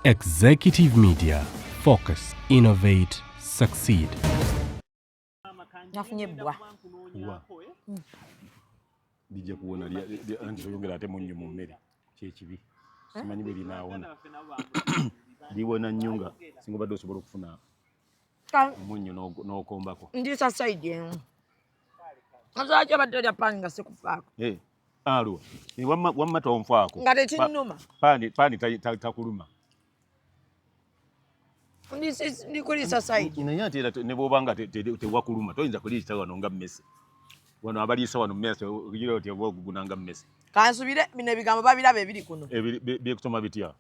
Executive Media. Focus, innovate, succeed. Nafunye bwa. Dije kuona anti yongera ate munyu mu mmere kyekibi simanyi bwe linaawona liwona nnyunga singa badde osobola okufuna munyu n'okombako Ndisa side eno. Kazaje badde ya pani nga sikufaako. Alwa wamma tonfaako Nga tekinnuma. Pani takuluma. Ndikulisa side. Naye ate era ne bw'obanga tewakuluma toyinza kuliisa wano nga mmese. Wano abaliisa wano mmese ogira oti oba ogugunanga mmese. Kansubire bino ebigambo babiraba ebiri kuno. Byekusoma bitya?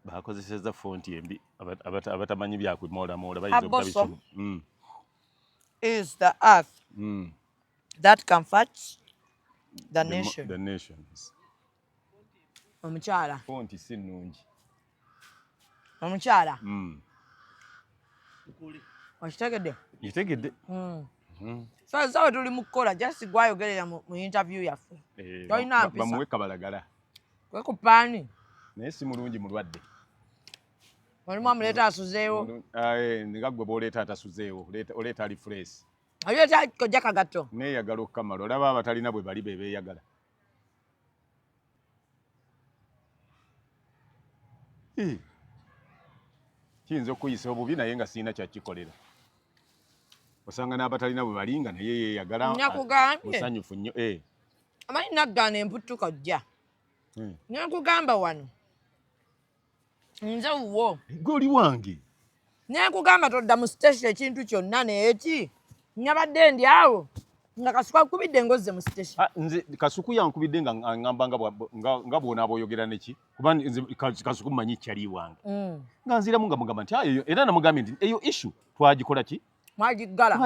Bakozesezza fonti embi abatamanyi byakwimoolamoola bayinza obutabisoma. Is the earth that comforts the nation. The nations. Omukyala. Fonti si nnungi. Omukyala. Okitegedde? Yitegedde. So tuli mu kukola just gwayogerera mu interview yaffe. Tolina mpisa. Bamuwe kabalagala. Kwe ku paani. Naye si mulungi mulwadde. Olimu amuleeta asuzeewo. Nga gwe b'oleeta atasuzeewo oleeta ali fresh. Aleeta kojja kagato. Neeyagala okukamala olaba abatalina bwe bali beeyagala. Kiyinza okuyisa obubi naye nga sirina kyakikolera. Osanga n'abatalina bwe bali nga naye yeeyagala musanyufu nnyo. Amanyi naggaana emputtuka ojja. Nenkugamba wano. Nze wuwo. Goli wange. Nenkugamba todda mu station ekintu kyonna neeki. Nyabadde ndi awo. Nga Kasuku akubidde ngozze mu station. Nze Kasuku yankubidde nga ngamba nga bw'onaaba oyogera neki. Kuba nze Kasuku mmanyi kyali wange. Nga nziramu nga mugamba nti era namugambye nti eyo issue twagikola ki? Mwagiggala.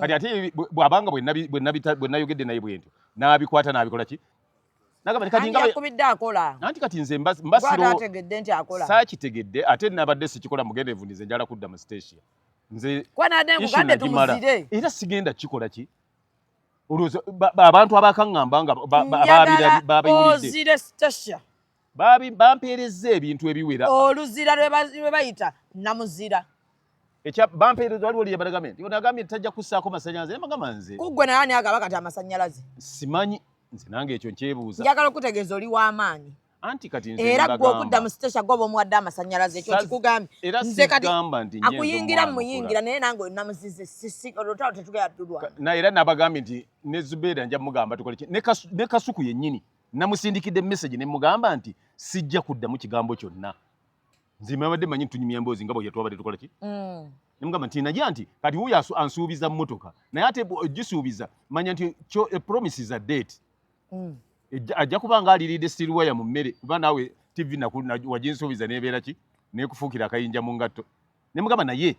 Kati ate bw'abanga bwe nayogedde naye bwentyo. N'abikwata n'abikola ki? Nagamba kati nga yakubidde akola. Anti kati nze mbasiro ategedde nti akola. Saakitegedde ate nabadde sikikola mugendeevu nze njala kudda mu station. Nze kwanadde nkugande tumuzire. Era sigenda kikola ki? Olwozo abantu abakaŋŋamba nga babiwulidde. Ozire station. Bampeerezza ebintu ebiwera. Oluzira lwe bayita namuzira. Bampeereza waliwo liye banagambye nti onagambye tajja kussaako masannyalaze naye bagamba nze. Kuggwe naye ani agaba kati amasannyalaze? Simanyi nze nange ekyo nkyebuuza. Njagala okutegeeza oli w'amaanyi. Anti kati nze era gwe okudda mu station gwoba omuwadde amasannyalaze ekyo kikugambye. Nze kati akuyingira muyingira naye nange namuzize sisi olutalo tetugenda tulwana. Na era nabagambye nti ne Zubeida nja mugamba tukole ki ne Kasuku yennyini namusindikidde message ne mugamba nti sijja kuddamu kigambo kyonna. Nze mbadde manyi tunyumya emboozi nga bwe yatwabadde tukola ki? Nemugamba nti najja nti kati wuyo ansuubiza mmotoka naye ate ogisuubiza manya nti promises a date. Ajja kubanga aliridde steel wire mu mmere kuba naawe TV waginsuubiza neebeera ki neekufuukira akayinja mu ngatto. Nemugamba naye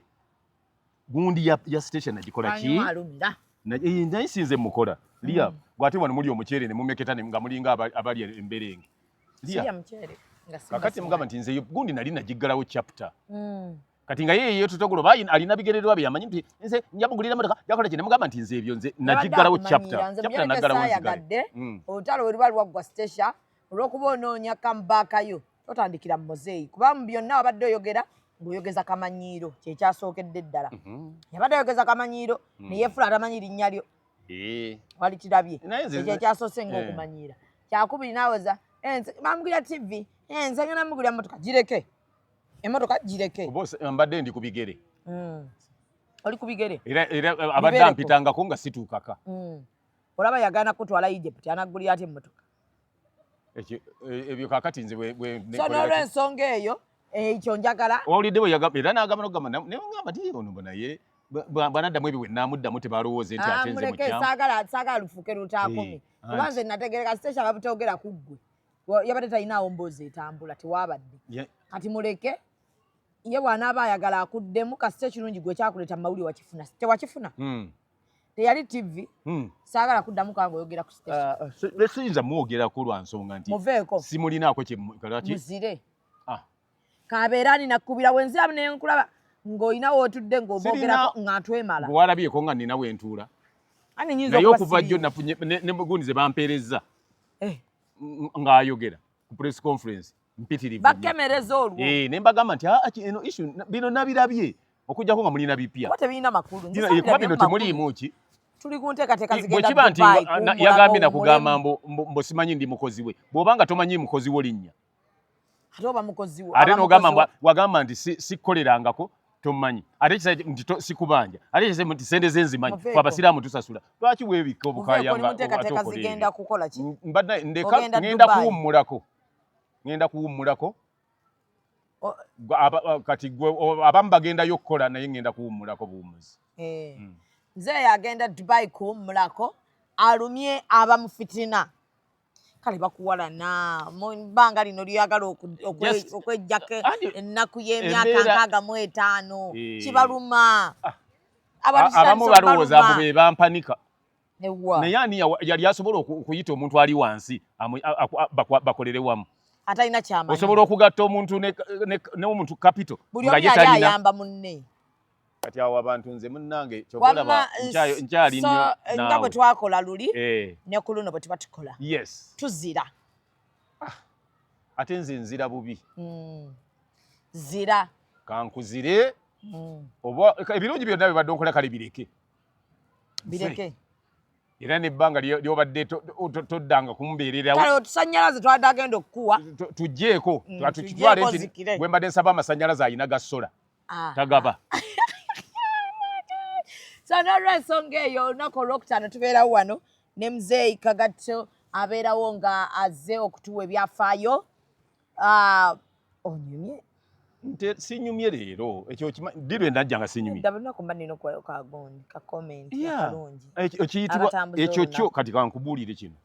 gundi ya station agikola ki? Naye sinze mukola. Liya gwate wano muli omuceere ne mumeketa nga mulinga abali emberenge. Liya kakati mugamba nti nze gundi nali nagiggalawo chapter. Kati nga yeye tutogolo bayi alina bigererwa bye amanyi nti nze njabugulira motoka yakola kine mugamba nti nze ebyo nze nagiggalawo chapter naggalawo nzigadde. Olutalo we luba lwaggwa station olw'okuba onoonya kambaakayo totandikira mu muzeeyi kuba mu byonna wabadde oyogera ng'oyogeza kamanyiiro kyekyasookedde ddala. Yabadde oyogeza kamanyiiro ne yeefula atamanyi linnya lyo. Wali kirabye ekyo ekyasoose ng'okumanyiira kyakubiri naaweza bamugulira TV nze ngenda mugulira motoka gireke. Emotoka gireke. Mbadde ndi ku bigere. Oli ku bigere. Era abadde ampitangako nga situukaka. Olaba yagaana kutwala Egypt anaggulira ate emmotoka. Ebyo kakati nze so n'olw'ensonga eyo ekyo njagala. Wawulidde bwe yagamba era n'agamba n'okugamba ngamba nti ono naye bwanaddamu ebyo bwe naamuddamu tebalowooze nti ate nze mukyamu. Saagala lufuuke lutaakumi. Kuba nze nategereka station babutoogera ku ggwe. Yabadde talinaawo mboozi etambula tewaabadde. Kati muleke ye bw'anaaba ayagala akuddemu kasita ekirungi gwe kyakuleeta mu mawulire wakifuna. Tewakifuna? Teyali TV. Saagala kuddamu kanga oyogera ku station. Siyinza mwogerako lwa nsonga nti muveeko simulinaako kye muzire. Kabeera ninakkubira bwe nziramu ne nkulaba ng'olina wootudde ng'oboogerako ng'atwemala. Bwalabyeko nga nina wentuula. Naye okuva jjo ne mugundi ze bampeerezza ng'ayogera ku press conference mpitirivu. Bakemereza olwo. Ne mbagamba nti eno issue bino nabirabye okujjako nga mulina bipya. Kuba tebirina makulu. Kuba bino temuliimu ki? Tuli ku nteekateeka zigenda bwekiba nti yagambye nakugamba mbo simanyi ndi mukozi we. Bw'obanga tomanyi mukozi wo linnya. Ate oba mukozi we. Ate n'ogamba wagamba nti sikkolerangako tomanyi. Ate kisa nti sikubanja. Ate kisa nti sente ze nzimanyi. Fwe abasiraamu tusasula. Lwaki weebika obukayanga ate nteekateeka zigenda kukola ki? Mbadde ngenda kuwummulako. Ngenda kuwummulako. Kati gwe abamu bagendayo okukola naye ngenda kuwummulako buwummuzi. Nze yagenda Dubai kuwummulako alumye abamufitina. Kale bakuwalana mu bbanga lino lyagala okwejjako ennaku y'emyaka 65 kibaluma. Abamu balowooza abo be bampanika. Naye ani yali asobola okuyita omuntu ali wansi bakolere wamu. Atalina kyama. Osobola okugatta omuntu n'omuntu capital nga ye talina. Buli ayamba munne. Kati awo abantu nze munnange kyobalaba nkyali nnyo naawe. Nga bwe twakola luli ne ku luno bwe tuba tukola. Yes. Tuzira. Ate nze nzira bubi. Zira. Kankuzire. Oba ebirungi byonna bibadde onkola kale bireke. Bireke. Era n'ebbanga lyobadde toddanga kumbeererawo. Kale otusannyalaze twadde agenda okukuwa. Tuggyeko. Tukitwale nti bwe mbadde nsaba amasannyalaze ayina gasola. Tagaba. So n'olw'ensonga eyo olunaku olwokutaano tubeerawo wano ne Muzeeyi Kagatto abeerawo nga azze okutuwa ebyafaayo. Onyumye? Sinyumye leero. Ekyo ddirwe najja nga sinyumye. Dda lunaku mba nnina kagondi ka comment akalungi. Ekyo kyo kati kankubuulire kino.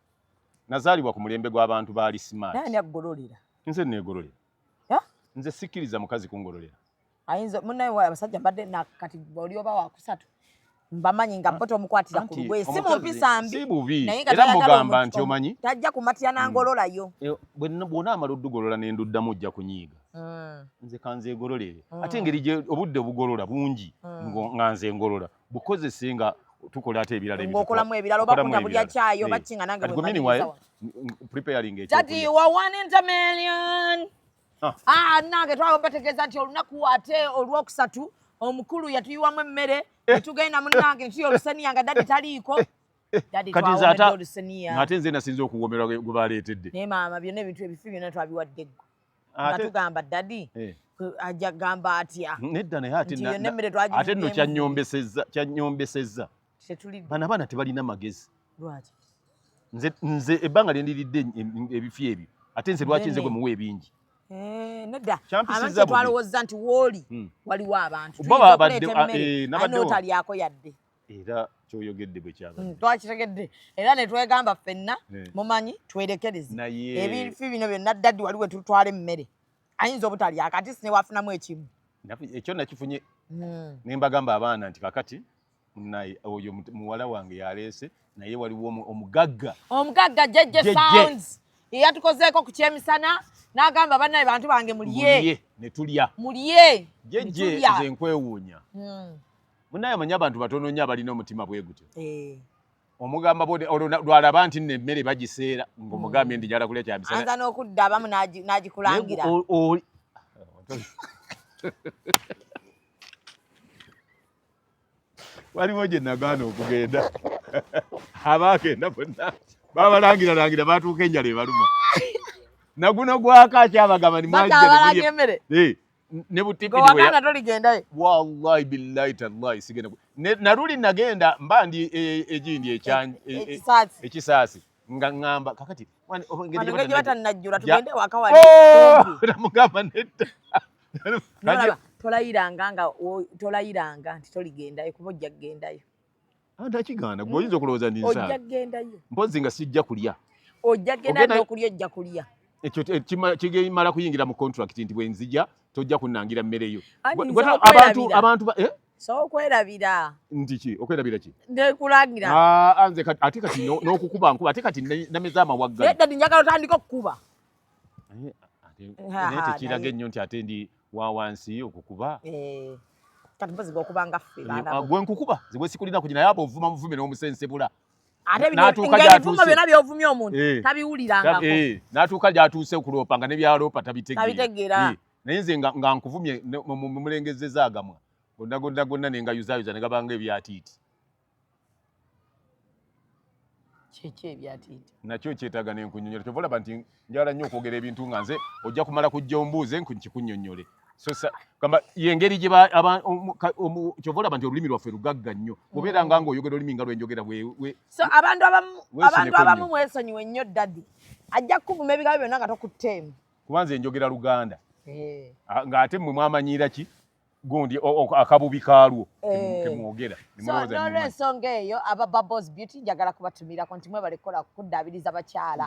Nazaalibwa ku mulembe gw'abantu baali smart. Nani akugololera? Nze neegololera. Nze sikkiriza mukazi kungololera. Ayinza munnaye abasajja mbadde kati oli oba wakusatu. Mbamanyi nga mpoto omukwatira ku lugwe si mumpisa mbi. Si bubi. Era mugamba nti omanyi. Tajja kumatya n'angololayo. Bw'onaamala oddugolola ne nduddamu ojja kunyiiga. Nze kanzeegololere. Ate engeri gye obudde bugolola bungi nga nze ngolola. Bukozese nga tukola ate ebirala ebyo. Ng'okolamu ebirala oba kuna bulya caayi oba kinga nange bwe mmanyiza. Preparing ekyo. Tati wa 1 in a million. Nange twaba bategeeza nti olunaku ate olwokusatu omukulu yatuyiwamu emmere netugenda munnange nti olusaniya nga daddi taliiko. Daddi twawomedde olusaniya. Ate nze nasinza okuwomerwa gwe baleetedde. Naye maama byonna ebintu ebifi byonna twabiwadde ggwe. Nga tugamba daddi ajja kugamba atya. Nedda naye ate nno kyannyombesezza. Bano abaana tebalina magezi. Lwaki? Nze ebbanga lye ndiridde ebifi ebyo ate nze lwaki nze gwe muwa ebingi. Nedda abantu twalowooza nti wooli waliwo abantu n'otalyako yadde. Era kyoyogedde bwe kyaba. Twakitegedde era ne twegamba ffenna mumanyi twerekereze. Ebifi bino byonna daddi wali we tutwala emmere. Ayinza obutalyako ate si ne wafunamu ekimu. Ekyo nakifunye ne mbagamba abaana nti kakati naye oyo muwala wange yaleese naye waliwo omugagga. Omugagga Jeje Sounds. Yatukozeeko ku kyemisana n'agamba bannaye bantu bange mulye. Ne tulya. Mulye. Jeje nze nkwewuunya. Munnaye amanyi abantu batono nnyo abalina omutima bwe gutyo. Omugamba lwalaba nti emmere bagiseera ng'omugambye ndi njala kulya kyamisana. Anza n'okudda abamu n'agikulangira. Waliwo gye nagaana okugenda. Abaagenda bonna babalangira baatuuka enjala ebaluma. Naguno gwaka akyabagamba ni mwajja ne butipi wakanga toligenda. Wallahi billahi tallahi sigenda. Naruli nagenda mbandi egindi ekisaasi nga ngamba kakati ngeri batanajjula tugende waka wali. Namugamba nedda. Tolayiranga nti toligendayo kuba ojja kugendayo. Ntakigaana gwe oyinza okulowooza ndi nsaala. Ojja kugendayo. Mpozi nga sijja kulya. Ojja kugenda n'okulya ojja kulya. Ekyo kigimala kuyingira mu contract nti bwe nzija tojja kunnangira mmere yo. Abantu so okwerabira. Ndiki okwerabira ki? Ndekulangira. Nze ate kati n'okukuba nkuba ate kati nameza amawagga. Nedda njagala otandika okukuba. Naye tekiraga ennyo nti ate ndi wa wansi okukuba. kati mpozi okubanga ffe baana gwe nkukuba zibwe sikulina kugina yabo ovuma muvume n'omusensebula ate ng'ebivumo byonna by'ovumya omuntu tabiwulirangako n'atuuka gy'atuuse okuloopa nga ne byaloopa tabitegeera naye nze nga nkuvumye mulengezeza agamwa gonna nengayuzayuza ne gabanga ebyatiiti kiki ebyatiiti nakyo kyetaaga nenkunyonyola kyova olaba nti njala nnyo okwogera ebintu nga nze ojja kumala kujja ombuuze nkikunyonyole kamba yengeri gye kyova olaba nti olulimi lwaffe lugagga nnyo obeera nga oyogera olulimi nga lwenjogera so abantu abamu mwesonyiwe nnyo ddadi ajja kukuvuma ebigambo byonna nga tokutteemu kuba nze njogera Luganda ng'ate mmwe mwamanyira ki gundi akabubi kaalwo kemwogera n'olwensonga eyo aba Bubbles Beauty njagala kubatumirako nti mwebale kukola kuddaabiriza bakyala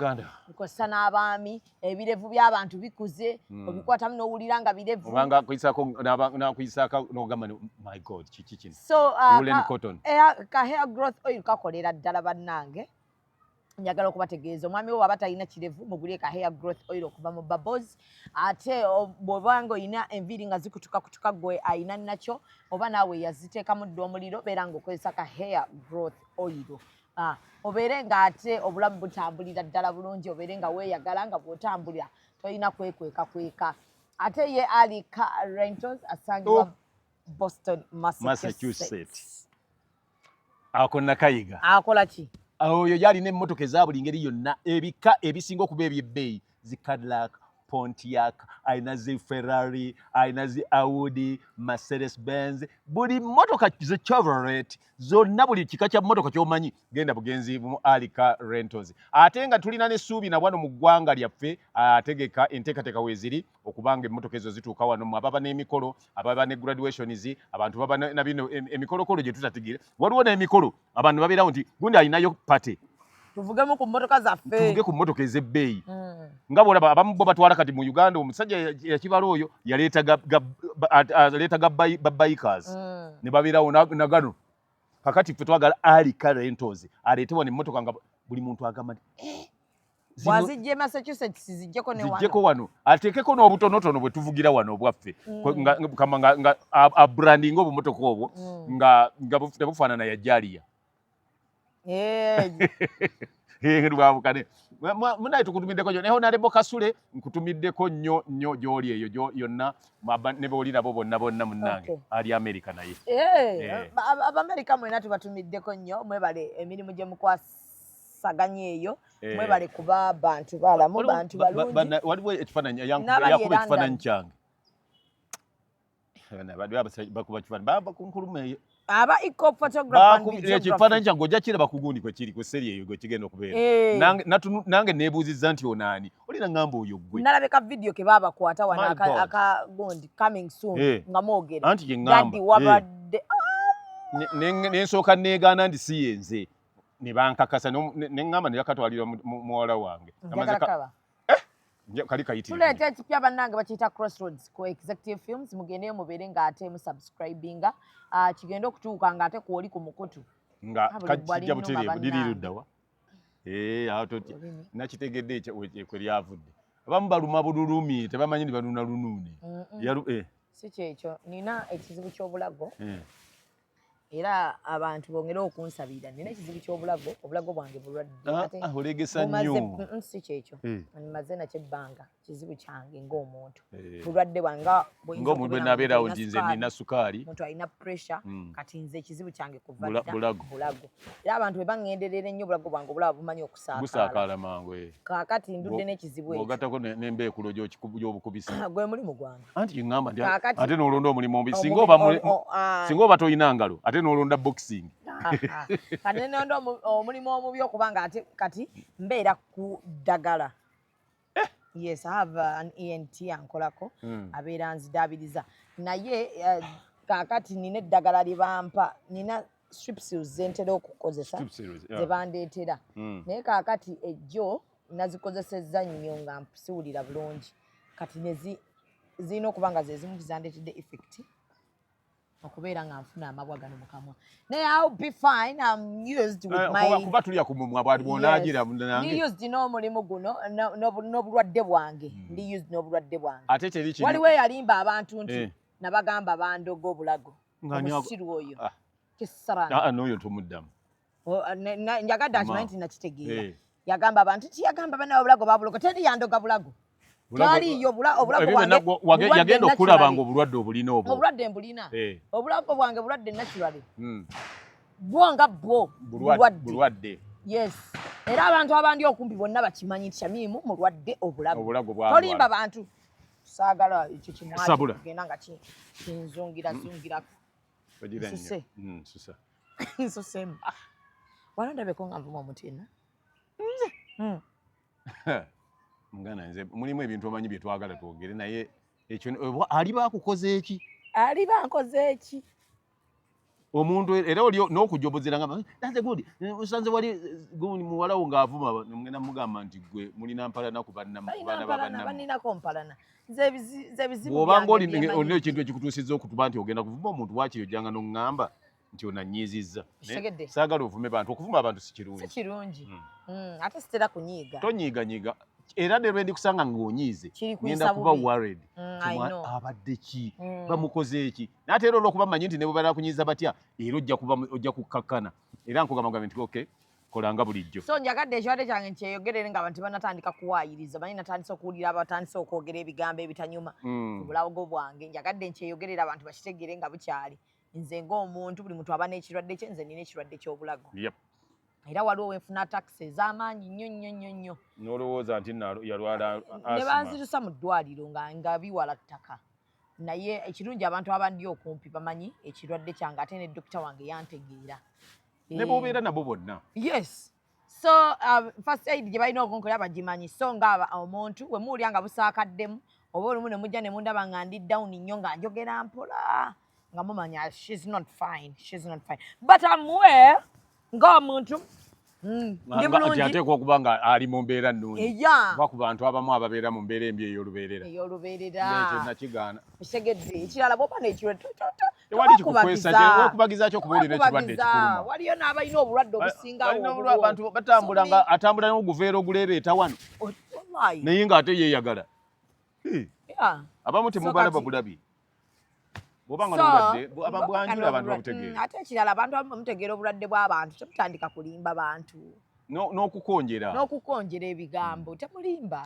nkosa n'abaami ebirevu by'abantu bikuze obikwatamu n'owulira nga birevu nakuyisako n'ogamba my god kiki kino so ka hair growth oil kakolera ddala bannange njagala okubategeeza omwami we waba talina kirevu mugulye ka hair growth oil okuva mu Bubbles ate bw'obanga olina enviiri nga zikutukakutuka gwe ayina nakyo oba naawe yaziteekamu dda omuliro beera ng'okozesa ka hair growth oil obeere ng'ate obulamu butambulira ddala bulungi obeere nga weeyagala nga bw'otambulira tolina kwekweka ate ye Alika Rentals asangibwa Boston, Massachusetts. Ako nakayiga akola ki oyo yalina emmotoka eza buli ngeri yonna ebika ebisinga okuba ebyebbeeyi zi Cadillac, Pontiac, ayina zi Ferrari, ayina zi Audi, Mercedes Benz, buli mmotoka zi Chevrolet zonna buli kika kya mmotoka ky'omanyi genda bugenzi mu Alika Rentals. Ate nga tulina n'essuubi na wano mu ggwanga lyaffe ategeka enteekateeka weeziri okubanga emmotoka ezo zituuka wano mu ababa n'emikolo ababa ne graduations abantu baba na bino emikolokolo gye tutategeera waliwo n'emikolo abantu babeerawo nti gundi alinayo pate tuvugemu ku mmotoka zaffe tuvuge ku mmotoka ez'ebbeeyi nga bw'olaba abamu bo batwala kati mu Uganda omusajja yakibala oyo yaleeta bikers ne babeerawo nagano kakati ffe twagala Alika Rentals aleetebwa n'emmotoka nga buli muntu agamba nti bwazijja Massachusetts zijjeko wano ateekeko n'obutonotono bwe tuvugira wano obwaffe nga abrandinga obumotoka obwo nga tebufaanana ya Jaliya lwabukane munaye tukutumiddeko nnyo neho nalebo Kasule nkutumiddeko nnyo gy'oli eyo yonna ne booli nabo bonna munnange ali America naye Abamerika mwena tubatumiddeko nnyo mwebale emirimu gye mukwasaganya eyo mwebale kuba bantu balamu bantu balungi waliwo ekifaananyi yakuba ekifaananyi kyange bakuba kifaananyi baba kunkuluma eyo aba eco photographer ekifaananyi kyange ojja kiraba ku gundi kwe kiri ku seri eyo gwe kigenda okubeera nange neebuuzizza nti onaani olina ngamba oyo gwe nalabeka video ke baabakwata wano akagundi coming soon nga mwogera anti yeŋŋamba wabadde nensooka neegaana ndi si yenze ne bankakasa neŋŋamba ne yakatwalira muwala wange kali kayitire tuleeta ekipya bannange bakiyita Crossroads ku Executive Films mugendeyo mubeere ng'ate musubscribinga kigenda okutuuka ng'ate kwoli ku mukutu nga kijja butereevu liri luddawa awo toti nakitegedde kwe lyavudde abamu baluma bululumi tebamanyi ni baluna lunuune si kyekyo nina ekizibu ky'obulago era abantu bongere okunsabira nina ekizibu ky'obulago obulago bwange bulwadde olegesa nnyo si kyekyo maze nakyo ebbanga kizibu kyange ng'omuntu bulwadde bwange ng'omuntu bwe nabeerawo nti nze nina sukaali omuntu alina pressure kati nze ekizibu kyange kuva bulago era abantu bwe baŋŋenderera ennyo obulago bwange obulaba bumanyi okusaakaala mangu kaakati ndudde n'ekizibu ekyo ogattako n'embeekulo gy'obukubisa gwe mulimu gwange anti ŋŋamba nti ate n'olonda omulimu omubi singa oba toyina ngalo ate n'olonda boxing kati n'olonda omulimu omubi okuba nga ate kati mbeera ku ddagala yes I have an ENT ankolako abeera nzidaabiriza naye kaakati nina eddagala lye bampa nina stripsils zentera okukozesa ze bandeetera naye kaakati ejjo nazikozesezza nnyo nga siwulira bulungi kati zirina okuba nga ze zimu zandeetedde effect okubeera nga nfuna amabwa gano mu kamwa naye I'll be fine I'm used with my kuba tulya ku mumwa bwati bw'onaagira ndi used n'omulimu guno n'obulwadde bwange ndi used n'obulwadde bwange ate teri kiri waliwo eyalimba abantu nti nabagamba bandoga obulago omusiru oyo kisarani n'oyo tomuddamu njagadde akimanyi nti nakitegeera yagamba abantu tiyagamba bana obulago babulogo teri yandoga bulago twaliyo obulago bwange yagenda okulaba nga obulwadde obulina obwo obulwadde mbulina obulago bwange bulwadde naturally bwonga bwo bulwadde yes era abantu abandi okumbi bonna bakimanyi nti Shamimu mulwadde obulago tolimba bantu saagala ekyo kimwaki kugenda nga kinzungirako nsusemu wano ndabeko nga nvuma omutina mugana nze mulimu ebintu omanyi bye twagala twogere naye ekyo ali bakukoze eki ali bankoze eki omuntu era oli n'okujobozera nga nanze gundi usanze wali gundi muwalawo ng'avuma mugenda mugamba nti gwe mulina mpalana ku baana baninako mpalana nze ebizibu obanga olina ekintu ekikutuusizza okutuba nti ogenda kuvuma omuntu wakiri ojjanga n'oŋŋamba nti onanyiizizza saagala ovume bantu okuvuma abantu si kirungi ate sitera kunyiiga tonyiiganyiiga era ne lwendi kusanga ng'onyiize ngenda kuba worried abadde ki bamukoze eki naate era olw'okuba mmanyi nti ne bwe banakunyiiza batya era ojja kukkakkana era nkugamba nti okay kolanga bulijjo so njagadde ekirwadde kyange nkyeyogerere nga abantu banatandika kuwaayiriza manyi natandise okuwulira abatandise okwogera ebigambo ebitanyuma obulago bwange njagadde nkyeyogerere abantu bakitegere nga bukyali nze ng'omuntu buli muntu aba n'ekirwadde kye nze nina ekirwadde ky'obulago era waliwo wenfuna takisi ez'amaanyi nnyo n'olowooza nti yalwala ne banzirusa mu ddwaliro nga biwala ttaka naye ekirungi abantu abandi okumpi bamanyi ekirwadde kyange ate ne dokita wange yantegeera ne b'obeera nabo bonna yes so first aid gye balina okunkolera bagimanyi so nga omuntu we muwulira nga busaakaddemu oba olumu ne mujja ne mundaba nga ndi down nnyo nga njogera mpola nga mumanya she's not fine but I'm well ng'omuntu ndi bulungi ateekwa okuba nga ali mu mbeera nnungi kuba ku bantu abamu ababeera mu mbeera embi ey'olubeerera ekyo nakigaana ekigedde ekirala bw'oba n'ekirwadde tewali kikukubagiza kyo kubuulira ekirwadde ekikuluma waliyo n'abalina obulwadde obusingawo abantu batambula nga atambula n'oguveera oguleebeeta wano naye ng'ate yeeyagala abamu temugana babulabi bw'obanga n'obulwadde bwanjula abantu babutegeera ate ekirala abantu bamutegeera obulwadde bw'abantu temutandika kulimba bantu n'okukonjera ebigambo temulimba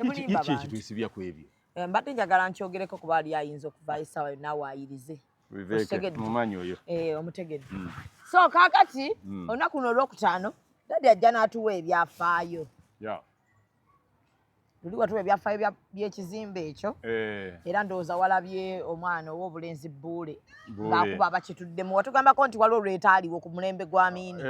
iki ekitwisibya ku ebyo mbadde njagala nkyogereko kuba ali ayinza okuvaayo essaawa yonna awaayirize mumanyi oyo omutegedde so kaakati olunaku luno olwokutaano dadi ajja n'atuwa ebyafaayo luli watuwa ebyafaayo by'ekizimbe ekyo era ndowooza walabye omwana ow'obulenzi Buule ng'akuba abakituddemu watugambako nti waliwo olwetaaliwo ku mulembe gwa Miini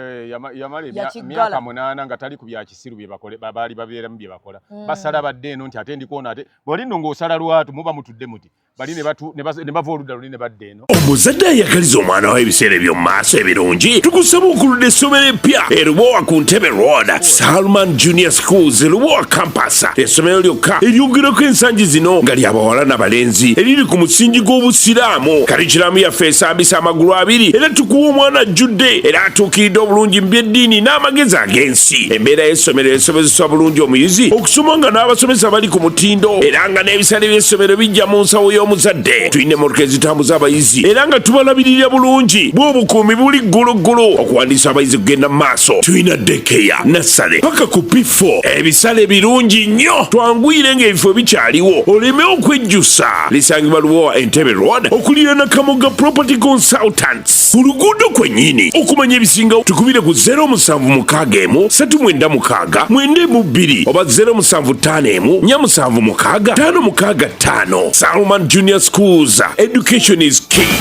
yamala emyaka 8 nga tali ku byakisiru baali babeeramu bye bakola basala badde eno nti ate ndikuona ate bwali nno ng'osala lwatu muba mutudde muti bali ne bava oludda luli ne badde eno omuzadde ayagaliza omwana we ebiseera eby'omu maaso ebirungi tukusaba okuludda essomero eppya erubowa ku Ntebe Road Salman Junior Schools erubowa campus essomero lyokka eryogerako ensangi zino nga ly'abawala n'abalenzi eriri ku musingi gw'obusiraamu karikiramu yaffe esambisa amagulu 2 era tukuwa omwana ajjudde era atuukiridde obulungi mu by'eddiini n'amagezi ag'ensi embeera y'essomero esobozesa bulungi omuyizi okusoma nga n'abasomesa bali ku mutindo era nga n'ebisale by'essomero bijja mu nsawo y'omuzadde tulina emmotoka ezitambuza abayizi era nga tubalabirira bulungi bw'obukuumi buli ggulugulu okuwandiisa abayizi kugenda mu maaso tulina dekeya nassale paka ku P4 ebisale birungi nnyo twanguyire ng'ebifo bikyaliwo oleme okwejjusa lisangibwa Lubowa Entebbe Road okulira na Kamoga Property Consultants ku luguudo kwennyini okumanya ebisinga tukubire ku 076 oba 075 Salman Junior Schools education is key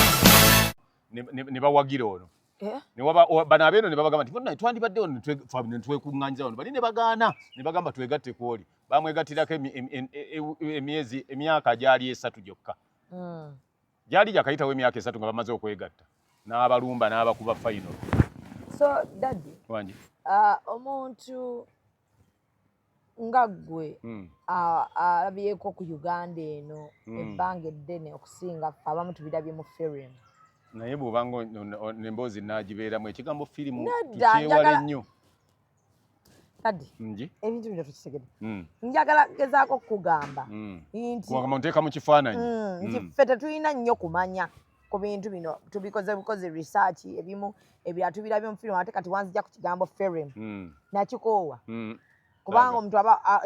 ne bawagira ono bano abeeno ne babagamba nti bonna twandibadde ono netwekuŋŋanyiza ono bali ne bagaana ne bagamba twegatte kwoli bamwegattirako emyaka gyali 3 gyokka gyali gyakayitawo emyaka 3 nga bamaze okwegatta n'abalumba n'abakuba final so daddy wangi omuntu nga ggwe alabyeko ku Uganda eno ebbanga eddene okusinga ffe abamu tubirabye mu firimu naye bw'obanga emboozi naagibeeramu ekigambo firimu kikyewala nnyo kadi ebintu bino tukitegedde njagala gezaako kukugamba nti nteeka mu kifaananyi nti ffe tetulina nnyo kumanya ku bintu bino tubikoze research ebimu ebyatubira byo mfilm ate kati wanzija ku kigambo film nakikoowa kubanga omuntu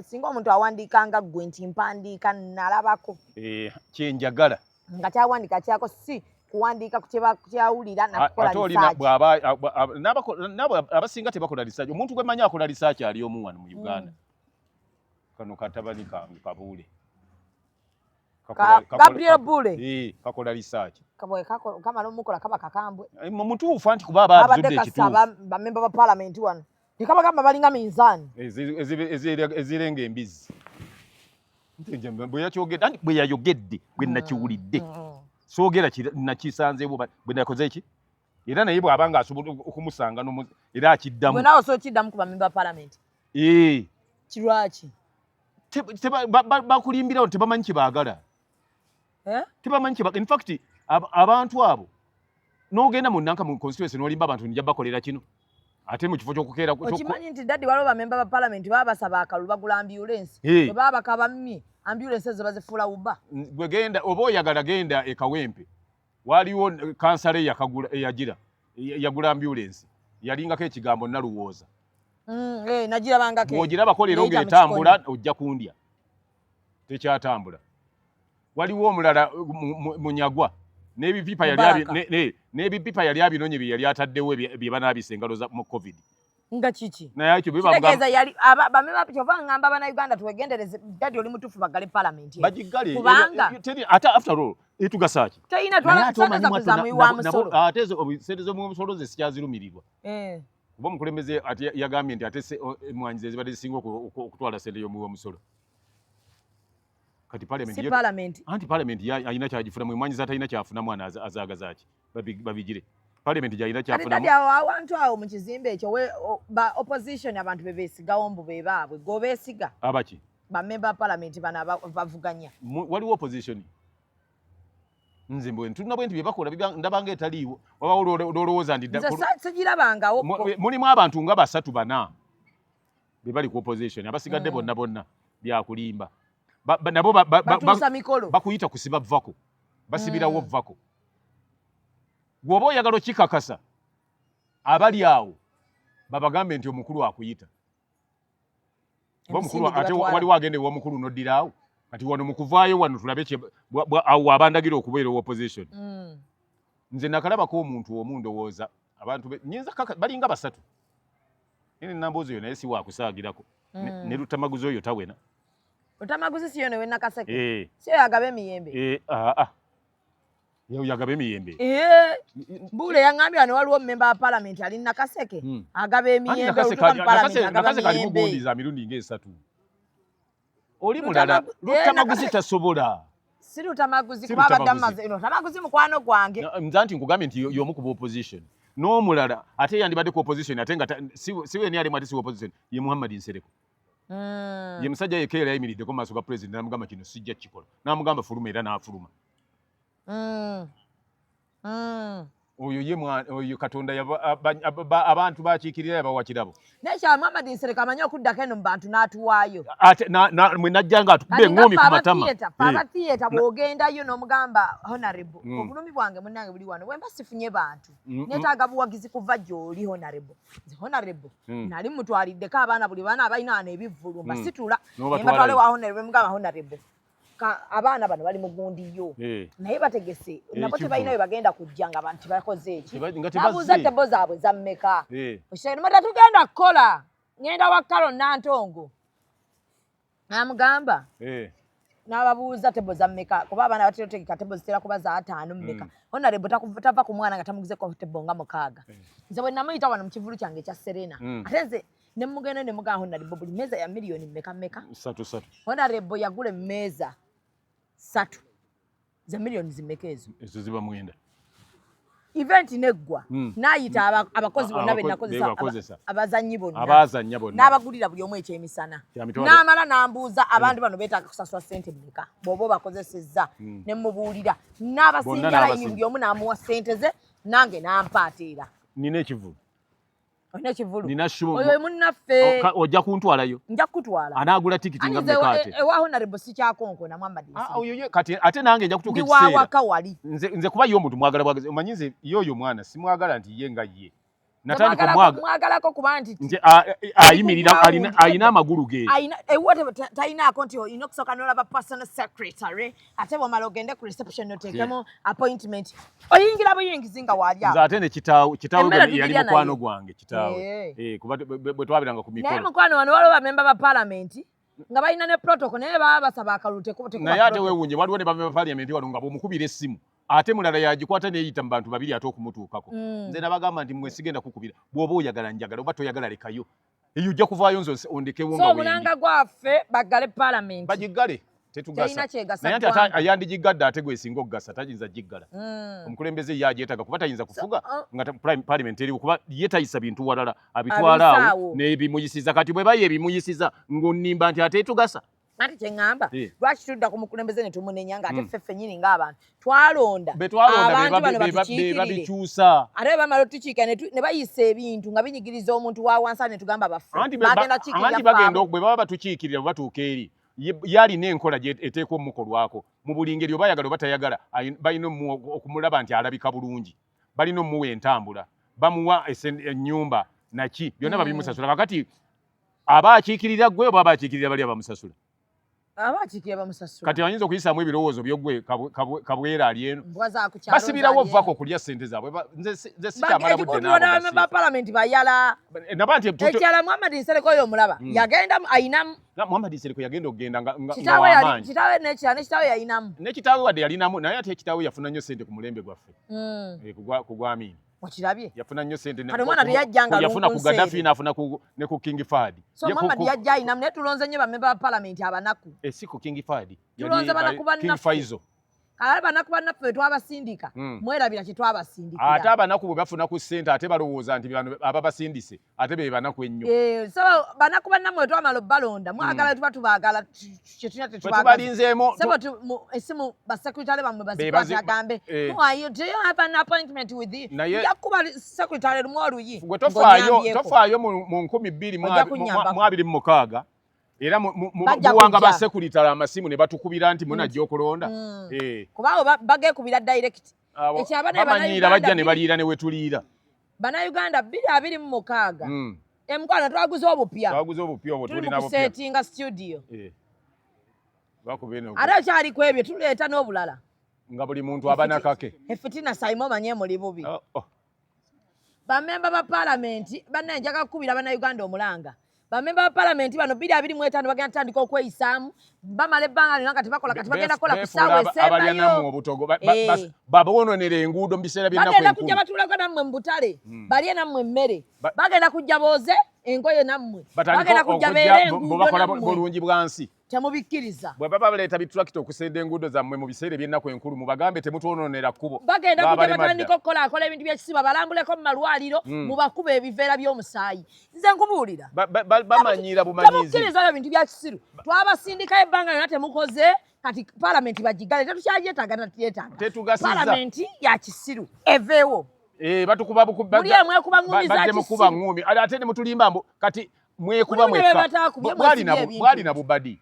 singa omuntu awandiikanga gwe nti mpandiika nalabako kyenjagala nga kyawandika kyako si kuwandiika kukyawulira nakukola nabo abasinga tebakola research omuntu gwe manyi akola research ali omu wano mu Uganda kano katabani kange Kabuule Gabriel Bule kakola research kamala omukola kaba kakambwe mutuufu anti kuba abadde ekituufu bamemba ba parliament wano nikaba gamba balinga minzaani ezirenga embizi bwe yayogedde bwe nakiwulidde soogera nakisanzeewo bwe nakoze eki era naye bw'abanga asobola okumusanga era akiddamu bwe nawe sookiddamu ku bamemba ba parliament kirwaki bakulimbirawo tebamanyi kibaagala tebamanyi in fact abantu abo n'ogenda mu Nanka mu constituency n'olimba abantu nija bakolera kino ate mu kifo ky'okukeera okimanyi nti daddi waliwo bamemba ba parliament baabasaba akalulu bagula ambulance bwe baabakaba mmye ambulance ezo bazifuula uba gwe genda oba oyagala genda e Kawempe waliwo kansala eyagira yagula ambulance yalingako ekigambo Naluwooza nagirabangako bw'ogirabako leero ng'etambula ojja kundya tekyatambula waliwo omulala Munyagwa n'ebipipa yali abinonye bye yali ataddewo bye banaabisa engalo mu covid nga kiki naye ekyo kitegeeza yali bamemba kyova ngamba Abanauganda tuwegendereze daddi oli mutuufu bagale parliament bagigale kubanga ate after all etugasa ki teyina twalaza kuzamuyiwa musolo ate sente z'omusolo ze sikyazirumirirwa kuba omukulembeze ate yagambye nti ate emwanyi ze zibadde zisinga okutwala sente y'omuwa musolo kati parliament anti parliament ayina kyagifuna mu mwanyi zatalina kyafuna mwana azaagazaki babigire parliament gyalina kyafuna mu awantu awo mu kizimbe ekyo ba opposition abantu bebeesigawo mbu be baabwe gobeesiga abaki bamemba parliament bana bavuganya waliwo opposition nze mbwe ntulina bwe nti bye bakola ndabanga etaliiwo wabawo olowooza ndi segirabangawo mulimu abantu nga 3-4 be bali ku opposition abasigadde bonna byakulimba nabo bakuyita kusiba vako basibirawo vako gwoba oyagala okikakasa abali awo babagambe nti omukulu akuyita ate waliwo agende w'omukulu n'oddiraawo kati wano mu kuvaayo wano tulabe awo abandagira okubeera opposition nze nakalabako omuntu omu ndowooza abantu nyinza balinga 3 ine namboozi oyo naye si waakusaagirako ne Lutamaguzi oyo tawena Lutamaguzi siyo newe Nakaseke siyo yagaba emiyembe yewe yagaba emiyembe Bule yangambye wano waliwo mmemba wa parliament ali Nakaseke agaba emiyembe Nakaseke alimu gondi za mirundi nga 3 oli mulala Lutamaguzi tasobola si Lutamaguzi kuba abadde Lutamaguzi mukwano gwange nze nti nkugambye nti y'omu ku opposition n'omulala ate yandibadde ku opposition ate nga si we ni alimu ate si opposition ye Muhammad Nsereko ye musajja yekeera yayimiriddeko mu maaso ga president n'amugamba kino sijja kikola n'amugamba fuluma era n'afuluma oyo Katonda abantu bakiikirira yabawa kirabo nekya Muhammad Nsereko amanyi okuddako eno mu bantu n'atuwaayo mwe najja nga atubbe eŋŋoomi ku matama abathiyeta bw'ogendayo n'omugamba honorable obulumi bwange munnange buli wano bwemba sifunye bantu neetaaga buwagizi kuva gy'oli honorable nali mutwaliddeko abaana buli baana abalina wano ebivvulu mbasitula nembatwale wa honorable mugamba honorable abaana bano bali mugundiyo naye bategese nabo tebalina bye bagenda kujja nga bantu bakoze eki nabuuza tebo zaabwe zammeka okitegema tugenda kukola ngenda wa Karo Nantongo namugamba n'ababuuza tebo zammeka kuba abaana bateetegeka tebo zitera kuba za 5 mmeka honorable tava ku mwana nga tamugizeko tebo nga 6 nze bwe namuyita wano mu kivulu kyange ekya Serena ate nze ne mugenda ne mugamba honorable buli mmeeza ya miliyoni mmeka 3 honorable yagula emmeeza 3 za miliyoni zimmeka ezo ziba 9 event neggwa n'ayita abakozi bonna be nakozesa abazannyi bonna n'abagulira buli omu ekyemisana n'amala n'ambuuza abantu bano beetaaga kusasula ssente mmeka bw'oba obakozesezza ne mubuulira n'abasinga layini buli omu n'amuwa ssente ze nange n'ampaateera nina ekivulu Olina kivulu. Nina shumu. Oyo munnaffe. Ojja kuntwalayo. Nja kutwala. Anaagula tikiti nga mmekate. Ewa honorable sikyako na Muhammad Nsiri. Oyo kati ate nange nja kutuuka ekiseera. Ndi wawaka wali. Nze kuba yo omuntu mwagala bwagazi. Omanyi nze yoyo mwana simwagala nti ye nga ye. Natandika mwagalako kuba nti nje ayimirira alina amagulu ge. Talinaako nti olina okusooka n'olaba personal secretary ate bw'omala ogende ku reception noteekemu appointment oyingira buyingizi nga waali awo. Nze ate ne kitaawe yali mukwano gwange kitaawe kuba bwe twabiranga ku mikolo. Naye mukwano wano waliwo bamemba ba parliament nga balina ne protocol naye baba basaba akalulu tekuba. Naye ate weewunye waliwo ne bamemba parliament wano nga bw'omukubira essimu ate mulala yagikwata neeyita mu bantu babiri ate okumutuukako. Nze nabagamba nti mmwe sigenda kukubira bw'oba oyagala njagala oba toyagala lekayo eyo ojja kuvaayo nze ondekewo nga wendi. So omulanga gwaffe baggale parliament. Bagiggale tetugasa naye ate ayandigigadde ate gwesinga okugasa tayinza giggala. Omukulembeze ye agyetaaga kuba tayinza kufuga nga parliament eriwo kuba ye tayisa bintu walala abitwala awo n'ebimuyisiza kati bwe baye ebimuyisiza ng'onnimba nti ate tugasa. Ati kyengamba lwaki tudda ku mukulembeze ne tumunenya nga ate ffeffe nnyini ng'abantu twalonda abantu bano babikyusa ate bamala otukiika ne bayisa ebintu nga binyigiriza omuntu wa wansi ne tugamba baffe bagenda bwe baba batukiikirira bwe batuuka eri yalina enkola eteekwa omukolwako mu buli ngeri oba ayagala oba tayagala balina okumulaba nti alabika bulungi balina omuwa entambula bamuwa ennyumba naki byonna babimusasula kakati aba akiikirira gwe oba aba akiikirira bali abamusasula. Abakikiye bamusasula. Kati ayinza okuyisaamu ebirowoozo by'ogwe kabwera ali eno. Basibirawo ovako kulya ssente zaabwe. Nze sikyamala budde n'abo ba parliament bayala. Naba nti ekyala Muhammad Nsereko oyo omulaba yagenda ayinamu. Muhammad Nsereko yagenda okugenda nga w'amaanyi. Kitaawe n'ekirala ne kitaawe yayinamu. Ne kitaawe wadde yalinamu naye ate kitaawe yafuna nnyo ssente ku mulembe gwaffe. Ku gw'Amin. Wakirabye? Yafuna nnyo ssente ne omwana teyajjanga yafuna ku Gaddafi n'afuna ne ku King Fahd. So Muhammad yajja ayinamu naye tulonze nnyo bamemba ba parliament abanaku. Si ku King Fahd. Tulonze banaku bannaffe. King Faizo. Kale banaku bannaffe bwe twabasindika mwerabira kye twabasindikira. Ate abanaku bwe bafuna ku ssente ate balowooza nti bano ababasindise ate be banaku ennyo. So banaku bannammwe twamala obbalonda mwagala tuba tubaagala kye tulina tetubaagala. Tubalinzeemu. Esimu basekretale bammwe bazikwate agambe do you have an appointment with you? Yakuba sekretale lumu oluyi. Gwe tofaayo mu 2026 era muwanga ba sekuritale amasimu ne batukubira nti munajja okulonda. Kubaawo bageekubira direct. Bamanyira bajja ne baliira ne wetuliira. Bannayuganda 2026 emukwana twaguze obupya. Obwo tulina obupya. Tulimukusetinga studio. Ate akyali ku ebyo tuleeta n'obulala. Nga buli muntu abanakake. Efitina Saimo manye muli bubi. Bamemba ba parliament banne njaga kukubira Bannayuganda omulanga. Bamemba ba parliament bano 2025 bagenda tandika okweyisaamu bamala ebbanga lino nga tebakola kati bagenda kola ku ssaawa esembayo. Abalinamu obutogo babononera enguudo mu biseera by'ennaku enkulu. Bagenda kujja batulako nammwe mu butale balye nammwe emmere bagenda kujja booze engoye nammwe bagenda kujja beere enguudo nammwe bulungi bwansi. Temubikkiriza. Bwe baba baleeta bitulakita okusenda enguudo zammwe mu biseera by'ennaku enkulu mubagambe temutwononera kkubo. Bagenda kujja batandika okukola ebintu by'ekisiba balambuleko mu malwaliro mubakuba ebiveera by'omusaayi. Nze nkubuulira. Bamanyira bumanyizi. Temukkiriza ebintu bya kisiru. Twabasindika ebbanga lyonna temukoze kati parliament bagigale tetukyagyetaaga natyetaaga. Parliament ya kisiru eveewo. Batukuba bukuba. Muli emwekuba ngumi za kisiru. Ate ne mutulimba kati mwekuba mwekka. Bwali na bubadi.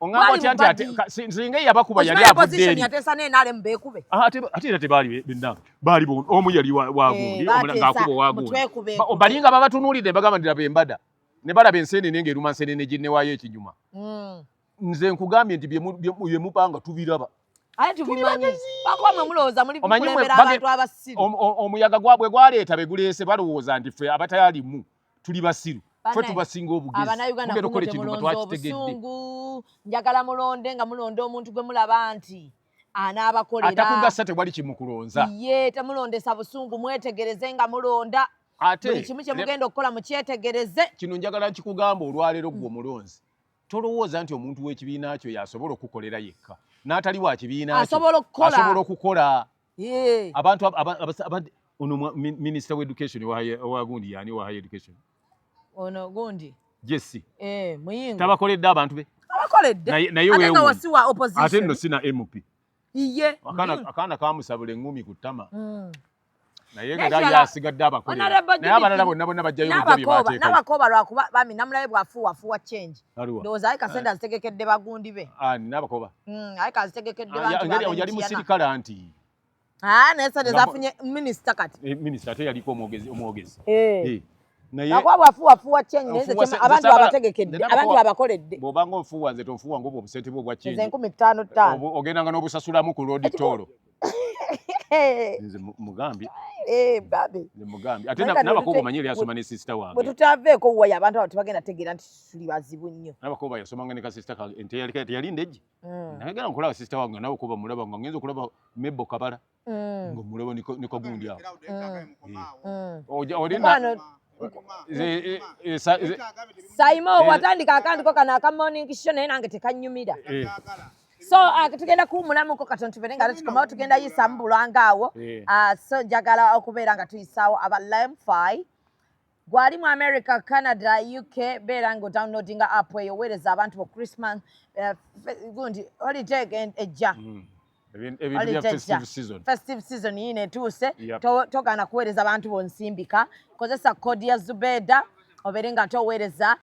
Ongamba kyanti ate singa yabakuba yali abudde eri. Yatesa n'enale mbekube. Ate tebali binna. Bali omu yali wagundi omulanga akubo wagundi. Balinga babatunuulidde bagamba ndira embada. Ne balaba enseenene ng'eruma enseenene ginnewayo ekinyuma. Nze nkugambye nti bye mupanga tubiraba. Aye tubimanyi. Bakuba mwe mulowooza muli kulembera abantu abasiru. Omuyaga gwabwe gwaleeta beguleese balowooza nti ffe abatayalimu tuli basiru. Ffe tubasinga obugezi. Abanayuganda kukola ekintu twakitegedde. Njagala mulonde nga mulonde omuntu gwe mulaba nti anaabakolera. Atakugasa tewali kimukulonza. Ye temulondesa busungu mwetegereze nga mulonda. Buli kimu kye mugenda okukola mukyetegereze. Kino njagala nkikugamba olwaleero gwe omulonzi. Tolowooza nti omuntu w'ekibiina kyo yasobola okukolera yekka. N'atali wa kibiina kyo asobola okukola. Abantu ono minisita w'education owa gundi yani wa higher education. Ono gundi. Jesse. Muyingo. Tabakoledde abantu be. Abakoledde. Naye wewe. Ate wasiwa opposition. Ate nno sina MP. Iye. Akaana kamusabula engumi ku ttama. naye nga yasigadde abakola naye abalala bonna bajjayo bajja bye bateeka n'abakooba lwakuba bami namulabe bwafuuwafuuwa change ndowooza ayi kasente azitegekedde bagundi be n'abakooba ayi kazitegekedde yali musirikale anti naye sente zafunye minisita kati minisita ate yaliko omwogezi nakuba bwafuuwafuuwa change naye abantu abategekedde abantu abakoledde bw'obanga ofuuwa nze tofuuwa ng'obwo obusente bwo obwa change nze 15,500 ogendanga n'obusasulamu ku road toll nze mugambye mugambye ate n'abakooba omanyi yali yasoma ne sisita wange bwe tutaveeko waya abantu abo tebagenda tegeera nti tuli bazibu nnyo n'abakooba yasomanga ne kasisita kange teyali ndejje nagenda nkulaba sisita wange n'abakooba mulaba nga ngenza okulaba mebbo kabala nga mulaba ne kagundi awo Saimo watandika akandiko kana aka morning show naye nange tekanyumira so tugenda kuwumulamuko katono tubere nga tukomawo tugenda yisa mbulanga awo so njagala okubeera nga tuyisaawo aba Lemfi gwali mu America, Canada, UK beera nga downloadinga app eyo weereza abantu bo Christmas gundi holiday ejja festive season yine etuuse togana kuweereza abantu bonsimbika kozesa kodi ya Zubeda obeere nga toweereza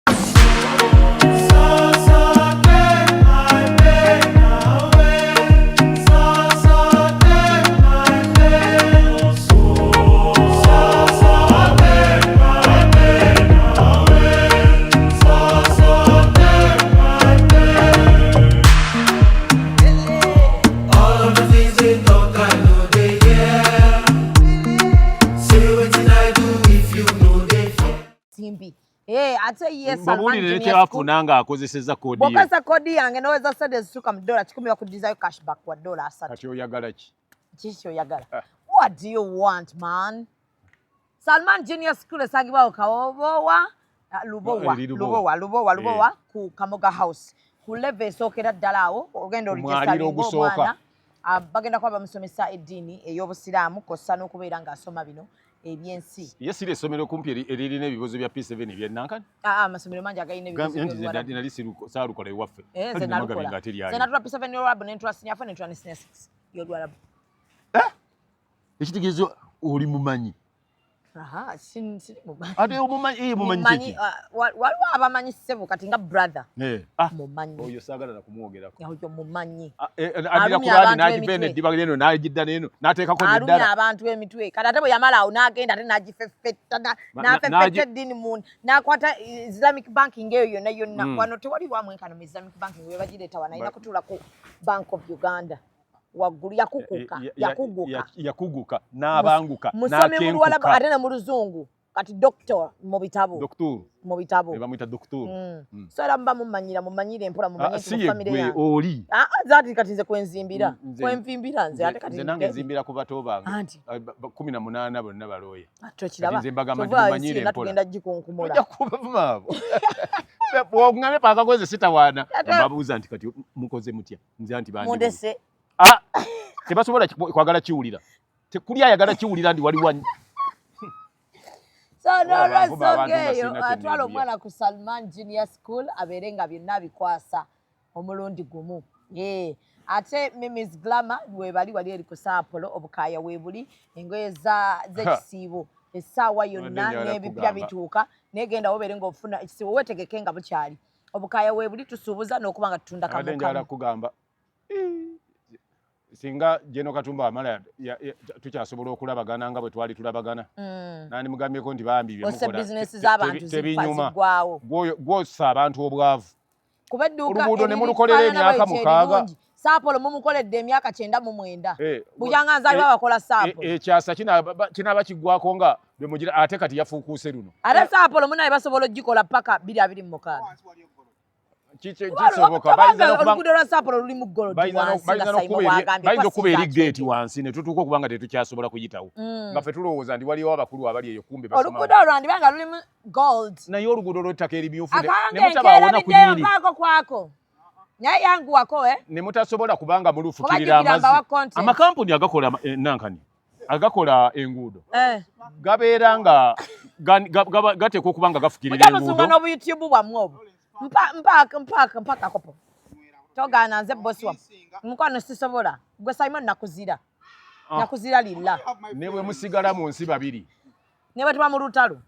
ate yes babulire kyafuna nga akozeseza kodi yo bokasa kodi yange noweza sade zisuka mu $10 10 bakudizayo cashback wa $3 kati oyagala ki kiki oyagala what do you want man Salman Junior School esagibwawo kawobowa lubowa ku Kamoga House ku level esokera ddala awo ogenda oligesa bagenda kwa bamusomesa eddiini ey'obusiraamu kossa n'okubeera ng'asoma bino ebyensi yesire essomero kumpi eririna ebibuzo bya P7 ebyennankani amasomero mangi agalina ebibuzo nali saalukola ewaffe nze natula P7 y'Olwarabu n'entula senior 4 n'entula ne senior 6 y'Olwarabu ekitegeezo oli mumanyi ate mumanyi waliwo abamanyi ssebo kati nga brother mumanyi oyo saagala na kumwogerako oyo mumanyi adira kulani n'agibene eddiba leno n'agidda n'eno n'ateekako n'eddala alumya abantu b'emitwe kati ate bwe yamala awo n'agenda ate n'agifeffetta n'afeffetta eddiini mu n'akwata Islamic banking eyo yonna yonna wano tewali wamwenkano mu Islamic banking we bagireeta wano alina kutuula ku Bank of Uganda waggulu yakuguka n'abanguka musomi mu Luwarabu ate ne mu Luzungu kati doctor mu bitabo bamuyita doctor so era muba mumanyire empola mumanyire mu famire yange oli zati kati nze kwenvimbira nze ate kati nange nzimbira ku bato bange 18 bonna balooye tokiraba nze mbagamba mumanyire empola tugenda gikunkumula ojja kubavumabo bw'oŋŋamye paaka kweze sitawaana mbabuuza nti kati mukoze mutya nze anti mundese tebasobola kwagala kiwulira tekuli ayagala kiwulira ndi waliwo so nolwasogeeyo atwala omwana ku Salman Junior School abeere nga byonna bikwasa omulundi gumu ate Mimi's Glamour webali wali eri ku Saapolo obukaaya weebuli engoye z'ekisiibo essaawa yonna n'ebipya bituuka negenda wobeere ng'ofuna ekisiibo weetegeke nga bukyali obukaaya weebuli tusuubuza n'okuba nga tutunda kamu singa Jeno Katumba amala tukyasobola okulabagana nga bwe twali tulabagana nani mugambyeko nti bambi tebinyuma gwosa abantu obwavu oluguudo ne mulukolera emyaka 6 Saapolo mumukoledde emyaka 99 bujanga nzaalibwa bakola Saapolo ekyasa kinaaba kiggwako nga bwe mugira ate kati yafuukuuse luno ate Saapolo munaye basobola ogikola paka 2026 oluguudo lwa Saapolo luli mu ggolo bayinza okuba eri geeti wansi ne tutuuka okuba nga tetukyasobola kuyitawo nga ffe tulowooza ndi waliwo abakulu abali eyo kumbe oluguudo olwandiba nga lulimu gold naye oluguudo lw'ettaka erimyufu ne mutabawona ku nyiri kwako naye yanguwako ne mutasobola kubanga mulufukirira amazzi amakampuni agakola nankani agakola enguudo gabeera nga gateekwa okuba nga gafukirira enguudo n'obu YouTube bwammwe obwo mpaka kopo togaana nze bosi wa mukwano sisobola gwe Simon nakuzira nakuzira lilla ne bwe musigala mu nsi babiri ne bwe tuba mu lutalo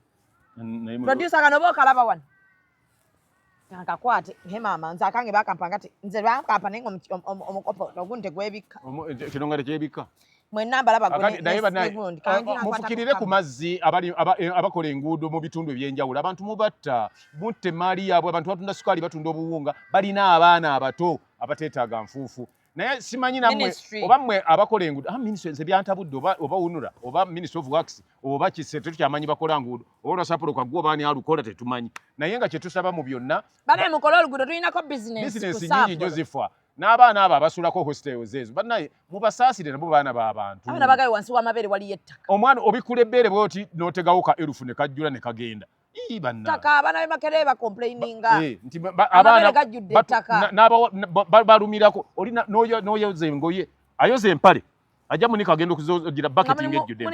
producer kano bokalaba wano akakwate he mama nze akange bakampanga ati nze bakampa nengo omukopo ogunte gwebika kino nga tekyebika mwenna mbalaba gwe mufukirire ku mazzi abakola enguudo mu bitundu ebyenjawulo abantu mubatta mutte maali yaabwe abantu batunda sukaali batunda obuwunga balina abaana abato abateetaaga nfuufu naye simanyi nammwe oba mmwe abakola enguudo ministry nze byantabudde oba wunula oba ministry of works oba kise tetukyamanyi bakola nguudo oba olwasapolo kwaggwa oba ani alukola tetumanyi naye nga kyetusaba mu byonna bane mukola oluguudo tulinako bizinesi nyingi nnyo zifa n'abaana abo abasulako hostels ezo bannaye mubasaasire nabo baana b'abantu abaana bagaye wansi w'amabeere waliyo ettaka omwana obikula ebbeere bwoti n'otegawo ka erufu ne kajjula ne kagenda ttaka abaana b'Emakerere bacomplaininga nti amabeere gajjudde ettaka balumirako oli n'oyoza engoye ayoza empale ajja munika agenda okuzogira baketi ng'ejjudde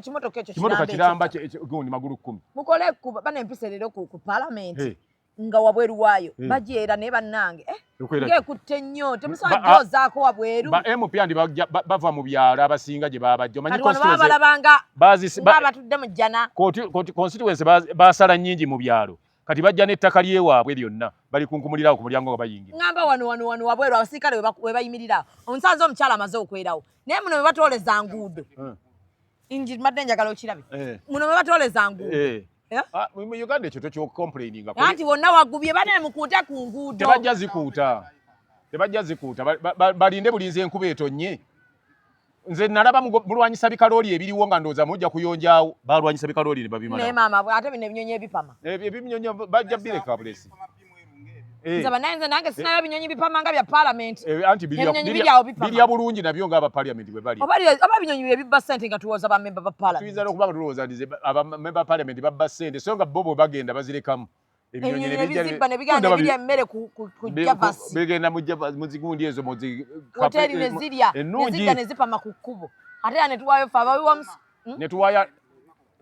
kimotoka ekyo kimotoka kiramba gundi magulu 10 mukole bana empisa leero ku palamenti nga wabweru waayo bajeera naye bannange ngekutte nnyo temusobola gyozaako wabweru MP andi bava mu byalo abasinga gye babajja omanyi balabanga batudde mu jjana constituency basala nnyingi mu byalo kati bajja n'ettaka lyewaabwe lyonna balikunkumulirawo ku mulyango nga bayingira ngamba wano wabweru abasirikale we bayimirira omusanze omukyala amaze okwerawo naye muno we batooleza nguudo inji madde njagala okirabe muno we batooleza nguudo mu Uganda ekyo tokyocomplaininga anti wonna wagubye bane mukuute ku nguudo tebajja zikuuta balinde bulinzi enkuba etonye nze nalaba mulwanyisa bikalooli ebiriwo nga ndowooza mujja kuyonjaawo balwanyisa bikalooli ne babimala naye maama ate bino ebinyonyi ebipama ebinyonyi bajja bireka bulesi nze bannange nange sinayo binyonyi bipama nga bya palamenti anti birya bulungi nabyo nga abapaliamenti bwe bali oba binyonyi bye bibba ssente nga tulowooza bamemba ba palamenti tuyinza n'okuba nga tulowooza abamemba ba palamenti babba ssente so nga bo bwe bagenda bazirekamu ebinyonyi ebizibba ne bigenda birya emmere ku javasi bigenda mu zigundi ezo hoteri ne zirya nezidda ne zipama ku kkubo ate era ne tuwaayo ffe abawiwamusi ne tuwaaya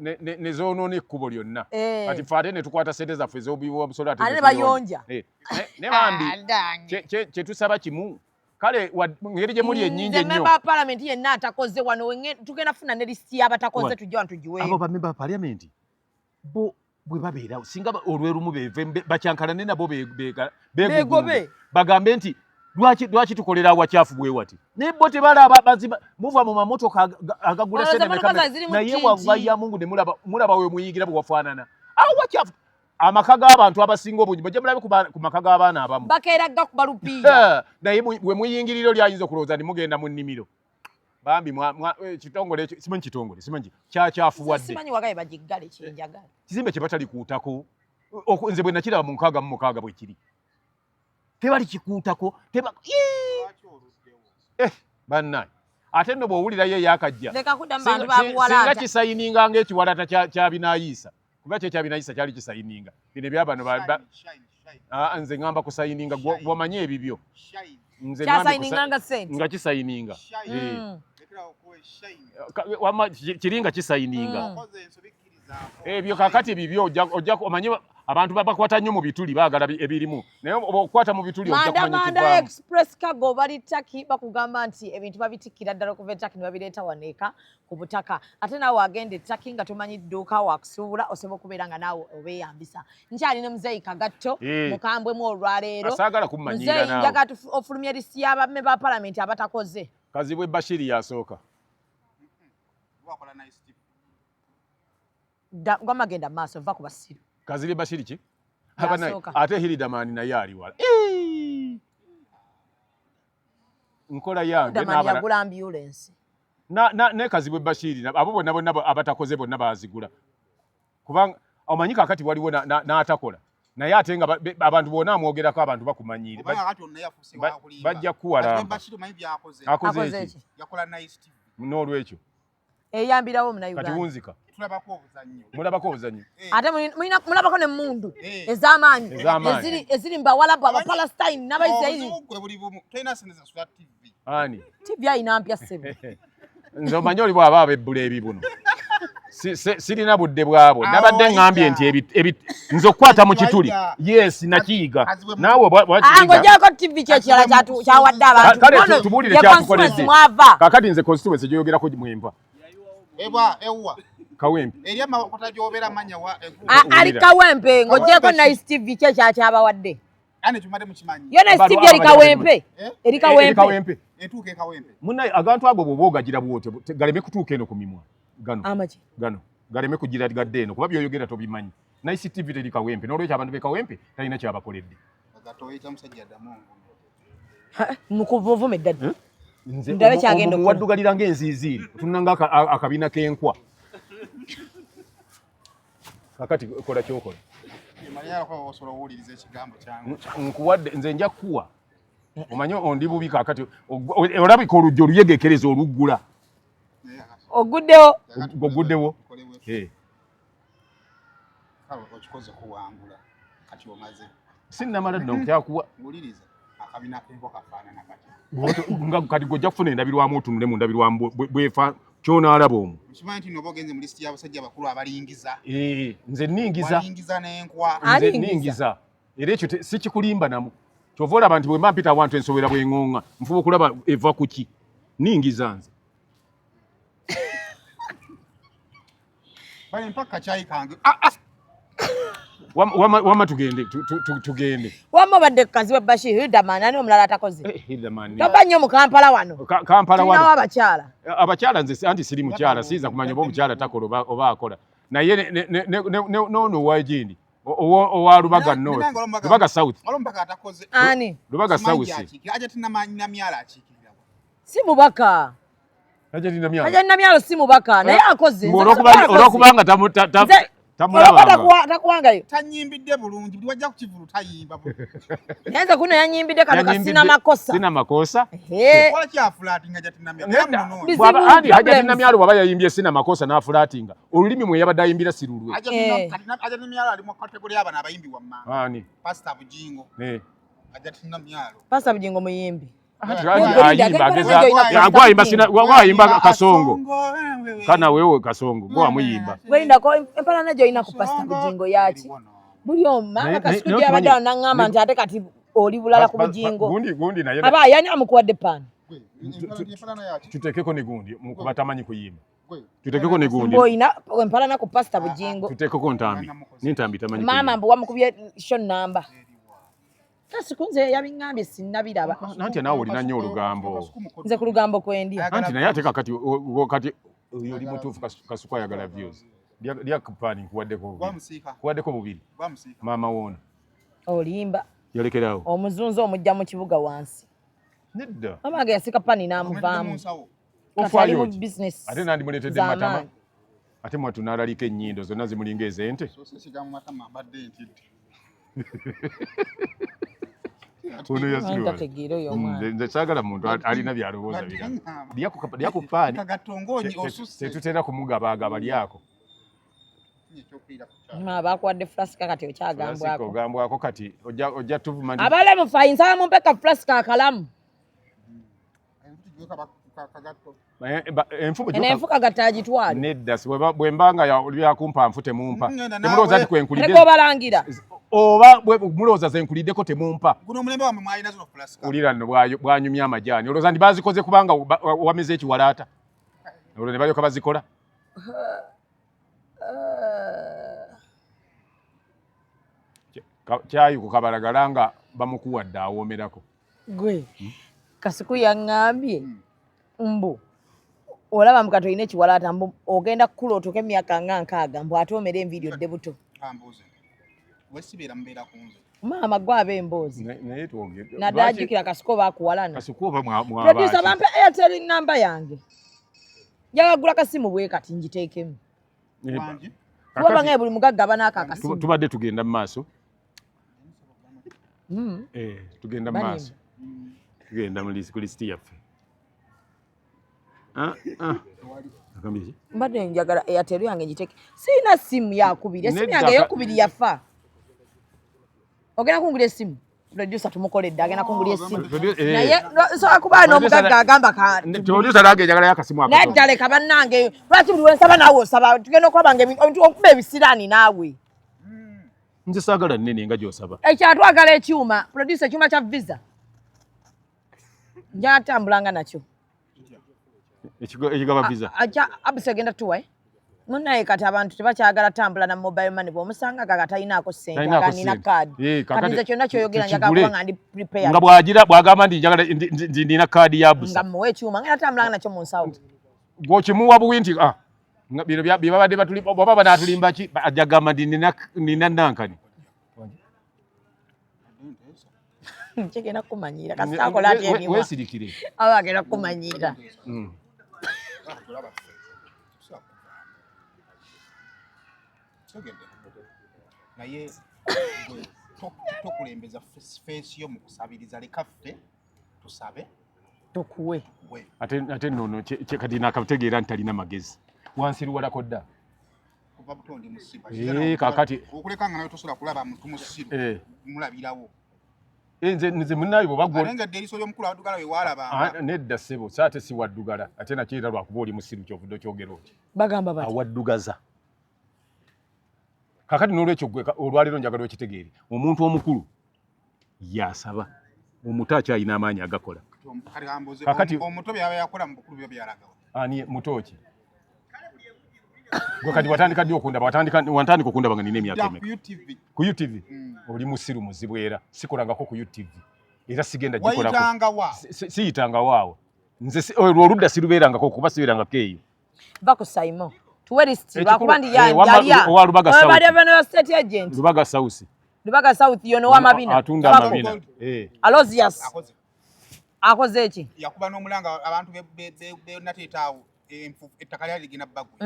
ne zoonoona ekkubo lyonna kati ffe ate ne tukwata ssente zaffe ez'obubiwa ate ne bayonja ne bambi kyetusaba kimu kale ngeri gye muli ennyingi ennyo memba wa palamenti yenna atakoze wano tugenda funa ne lisiti y'abatakoze tujja wano tugiweeyo abo bamemba ba palamenti bo bwe babeerawo singa olwerumu beeve bakyankalane nabo begobe bagambe nti lwaki tukolera awakyafu bwe wati naye bo tebalaba baziba muva mu mamotoka agagula sente naye wavaya mungu ne mulaba we muyingira bwe wafaanana awo wakyafu amaka g'abantu abasinga obungi bajja mulabe ku maka g'abaana abamu bakeera gakuba lupiira naye we muyingiriro lyayinza okulowooza ne mugenda mu nnimiro bambi kitongole ekyo simanyi kitongole simanyi kyakyafuwadde simanyi wagaye bagiggale kyenjagala kizimbe kye batali kuutako nze bwe nakiraba mu 6 bwe kiri tebali kikuutako bannaye ate nno bw'owulirayo eyakajja singa kisayininga ng'ekiwalata kyabinayiisa kuba kyo kyabinayiisa kyali kisayininga bino ebyabano nze ngamba kusayininga gwamanye ebibyo nga kisayininga kiringa kisayininga ebyo kakati bibyo ojja omanyi abantu bakwata nnyo mu bituli baagala ebirimu naye okwata mu bituli ojja kumanya Manda Express Cargo bali Turkey bakugamba nti ebintu babitikkira ddala okuva Turkey ne babireeta waneeka ku butaka ate naawe wagenda Turkey nga tomanyi dduuka wakusuubula osobola okubeera nga naawe obeeyambisa nkyali ne muzeeyi Kagatto mukambwemu olwaleero asaagala kummanyiira naawe muzeeyi njagala ofulumya lisiti y'abamme ba palamenti abatakoze Kazibwe Bashiri yasooka gwamagenda mu maaso va ku basiru Kazibwe Bashiri ki ate Hiridamani naye ali wala nkola yange yagula ambulance ne Kazibwe Bashiri abo bonna abatakoze bonna bazigula kubanga omanyi kakati waliwo n'atakola naye ate nga abantu bonna amwogerako abantu bakumanyiire bajja kuwala akoze eki n'olwekyo eyambirawo Munauganda kati wunzika mulabako obuzannyo ate mulabako n'emmundu ez'amaanyi eziri mbawalabu abapalestine n'abaisirairi ani TV ayina mpya ssebo nze omanyi oli bw'aba abebbula ebibuno sirina budde bwabo nabadde ngambye nti nze okukwata mu kituli yes nakiyiga naawe ng'ogyako TV kyekirala kyawadde abantu kale tubuulire kyatukoledde kakati nze constituency gyoyogerako mwempa Kawempe eri amakota gy'obeera manya wa ali Kawempe ng'ogyeko Nice TV kyekyabawadde ane chumade muchimanyi yo Nice TV eri Kawempe eri Kawempe etuuke Kawempe munnaye agantu abo bwogagira bwote galeme kutuuka eno ku mimwa gano galeme kugira gadde eno kuba byoyogera tobimanyi Nice TV eri Kawempe n'olwekyo abantu be Kawempe talina kyabakoledde agatoyita musajja Damongo mukuvuvume ddadde ndabe kyagenda waddugalira ng'enziiziiri tunanga akabina k'enkwa kakati kola kyokola Maria kwa osobola owuliriza ekigambo kyangu nkuwadde nze nja kuwa omanye ondi bubi kakati olabika olujja oluyegekereza oluggula oguddewo okikoze kuwangula kati omaze sinnamala dno nkyakuwa wuliriza akabina k'enkwa kafaanana kati nga kati gojja kufuna endabirwamu otunule mu ndabirwamu bwefa kyonaalaba omwo kimanyi nti noba ogenze mu lisiti y'abasajja abakulu abalingiza nze nningiza n'enkwa nze nningiza era ekyo si kikulimba namu kyova olaba nti bwe mba mpita awantu ensowera bw'eŋŋoŋŋa nfuba okulaba eva ku ki nningiza nze bali mpaka kyayi kange wama tugende wamma badde kukazi we Bashir Hildaman ani omulala atakoze toba nnyo mu Kampala wano tulinawo abakyala nze anti siri mukyala siyinza kumanya oba omukyala takola oba akola naye noono wagindi owa Lubaga North Lubaga South ani Lubaga South si mubaka Ajja Namyalo si mubaka naye akoze olwokubanga takuwangayo tanyimbidde bulungi buli wajja ku kivulu tayimba nayenza kuno yanyimbidde kano kasina makosa sina makosa kola kyafulatinga Hajati Namyalo baba yayimbye sina makosa n'afulatinga olulimi mwe yabadde ayimbira sirulwe Hajati Namyalo ali mu kategori y'abana abayimbi wamma ani Pastor Bujingo Hajati Namyalo Pastor Bujingo muyimbi gwayimba kasongo kana wewe kasongo gwamuyimba gwendako empala najo ina ku Pastor Bujingo yaki buli omma kasukudi abadala nangamba nti ate kati oli bulala ku Bujingo gundi naye aba yani amukuwadde pan tutekeko ne gundi kubatamanyi kuyimba tutekeko ne gundi boina empala na ku Pastor Bujingo tutekeko ntambi nintambi tamanyi mama mbu wamukubye shon number Sikunze yabingambye sinnabiraba. Nanti nawe olina nnyo olugambo. Nze ku lugambo kwendya. Nanti naye ate kati oli mutuufu Kasuku ayagala views. Lya kupani kuwaddeko bubiri. Maama woona. Olimba. Yalekerawo. Omuzunzo omujja mu kibuga wansi. Nedda. Mama ge yasika pani n'amuvaamu. Ofaayo mu business. Ate nandi muleetedde matama. Ate mwatu n'alalika ennyindo zonna zimulinga ez'ente. So sigamu matama mbadde ntidde. Nze saagala muntu alina byalowooza lyakupaani tetutera kumugabagaba lyako bakuwadde flasika kati okyagambwako kati ojja tuvuma abale mufayi nsaba mumpeka flasika akalamu enfuka gatagitwale nedda bwe mbanga lyakumpa nfu temumpa temulowooza nti kwenkulidde obalangira oba mulowooza ze nkuliddeko temumpa guno omulembe wammwe mwalina zino flasika ulira nno bwanyumya amajaani olowooza ndi bazikoze kubanga wameze ekiwalaata olwo ne balyoka bazikola kyayuko kabalagala nga bamukuwadde awoomerako gwe Kasuku yaŋŋambye mbu olaba mukato ine ekiwalaata mbu ogenda kukula otuuke emyaka nga 6 mbu ate omere envidiyo dde buto wesibeera mubeera kunze maama gwe aba emboozi naye twogedde naddala ajjukira Kasuku oba akuwalana Kasuku oba producer bampe Airtel namba yange njagala kugula kasimu bwe kati njiteekemu kuba nga buli mugagga aba n'ako akasimu tubadde tugenda mu maaso tugenda mu maaso tugenda mu lisiti yaffe mbadde njagala Airtel yange njiteeke siina simu yakubiri esimu yange eyokubiri yafa ogenda kungula esimu producer tumukoledde agenda kungulya essimu Eh. naye nsobola kuba n'omugagga agamba ka Producer nange njagala yakasimu naye akato. ddala leka bannange lwaki buli wensaba naawe osaba tugenda okulaba nga okuba ebisiraani naawe Nze saagala nnene nga gy'osaba. ekyatwagala ekyuma producer ekyuma kya visa njatambulanga nakyo Ekigaba visa. abisi agenda tuwa munaye kati abantu tebakyagala tambula na mobile money bw'omusanga gaga talinaako ssente aganina kaadi kati nze kyonna kyoyogera njagala kuba nga ndi prepare Nga bw'agamba ndi njagala ndina kaadi ya busa. nga muwe ekyuma ngenda tambulanga nakyo mu nsawo Gwokimuwa buwi nti bino byabadde baba banaatulimba ki ajja gamba ndi nina nankani. kigenda kumanyiira kasitakola ati emiwa Weesirikire. aba agenda kumanyiira naye tokulembeza feesi yo mu kusabiriza leka ffe tusabe tukuwe we Ate nno kati nakategeera nti talina magezi. Wansiruwalako dda. kuva butondi musiba Kaakati okuleka nga nawe tosobola kulaba muntu musiru mulabirawo nze munnaye bwebagwa alengedde eriiso ly'omukulu awaddugala we waalabanga nedda ssebo so ate si waddugala ate nakyo era lwakuba oli musiru kyovudde okyogera oti bagamba bati awaddugaza. Kakati n'olwekyo gwe olwaleero njagala okitegeere omuntu omukulu yasaba omuto akyalina amaanyi agakola. Kakati omuto byaba yakola mu bukulu byo byalagawa ani muto ki gwe kati watandika ddi okundaba watandika okundaba nga nina emyaka emeka ku UTV oli musiru muzibu era sikolangako ku UTV era sigenda gikolako siyitanga waawo nze oludda sirubeerangako kuba sibeerangako eyo bako saimo tuwe list bakuba ndi yalya bali bano state agent Lubaga South yono wa mabina atunda amabina Alozias akoze eki yakuba n'omulanga abantu be nateetaawo ettaka lyali ligenda bagwe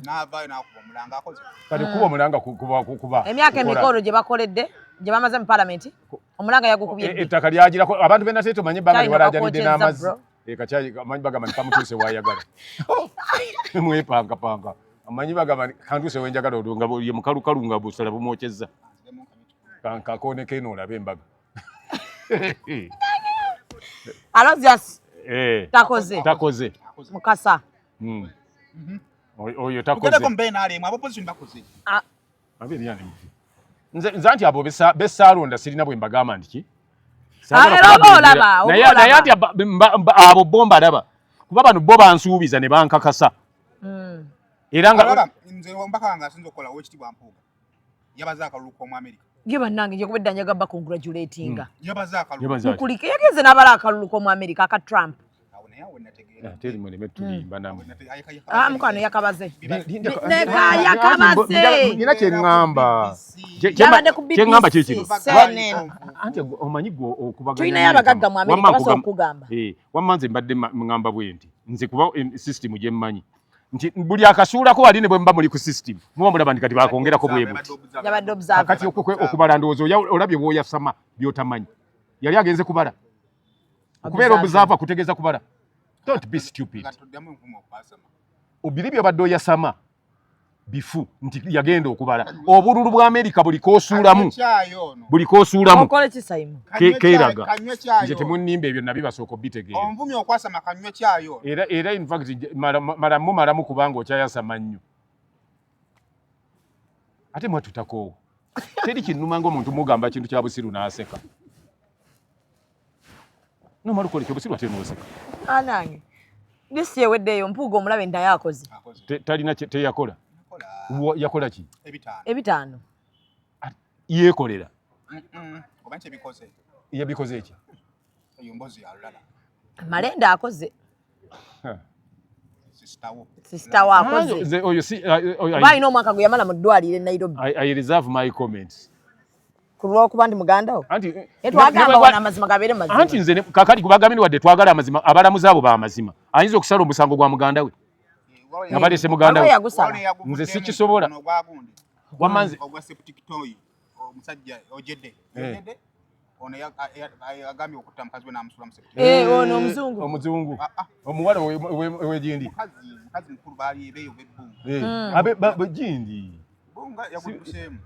n'avaayo n'akuba omulanga akoze kati kuba omulanga kuba emyaka emikolo gye bakoledde gye bamaze mu parliament omulanga yagukubye ettaka lyagirako abantu be nateeta omanye ebbanga lye balaajanidde n'amazzi kakyali amanyi bagamba nikamutuuse waayagala mwepangapanga amanyi bagamba kantuuse wenjagala olwo nga ye mukalukalu nga busala bumwokyezza kakoneko eno olabe embaga Alozias takoze mukasa oyo takoze nze anti abo besaalonda sirina bwe mbagamba nti ki naye anti abo bo mbalaba kuba bano bo bansuubiza ne bankakasa era nga nze ombaka nga asinza okukola owekitibwa Mpuuga yabaze akalulu k'omu America ye bannange nje kubedda njaga ba congratulatinga yabaze akalulu mukulike yageze n'abala akalulu k'omu America aka Trump teri muleme tulimba namwe mukano yakabaze neka yakabaze nina kyeŋŋamba kyeŋŋamba kyekino anti omanyi gwe okubaganya tulinayo abagagga mu America basobola okugamba wamma nze mbadde ŋŋamba bwe nti nze kuba system gye mmanyi nti buli akasuulako wali ne bwe mba muli ku system muba mulaba nti kati bakongerako bwe buti yabadde observe kati okubala ndowooza olabye bw'oyasama by'otamanyi yali agenze kubala okubeera obuzaavu akutegeeza kubala. Don't be stupid. Obiri byobadde oyasama bifu nti yagenda okubala obululu bwa America buli koosuulamu keeraga nje temunnimba ebyo nabyo basooka obitegeera omuvumi okwasama kanywe kyayo era in fact malamu kubanga okyayasama nnyo ate mwatutakoowo teri kinnuma ng'omuntu mugamba kintu kya busiru n'aseka nomala okola ekyobusiru ate n'oseka anange lisi eweddeeyo Mpuuga omulabe naye akoze talina teyakola yakola ki 5 yeekolera oba nti ebikoze yabikoze eki eyombozi yalala Malenda akoze sistawo akoze oyo si balina omwaka gwe yamala mu ddwaliro e Nairobi. I reserve my comments kulwokuba ndi muganda wo anti twagamba wana amazima gabeere mazima anti nze kakati kubagambye wadde twagala amazima abalamuzi abo ba mazima ayinza okusala omusango gwa muganda we nga balese muganda we nze sikisobola wamanzi ogwa septic toy omusajja ojede ono agambye okutta mukazi we n'amusula mu septic ono omuzungu omuwala w'egindi mukazi mukulu baali ebeeyo gindi bunga yagutusemu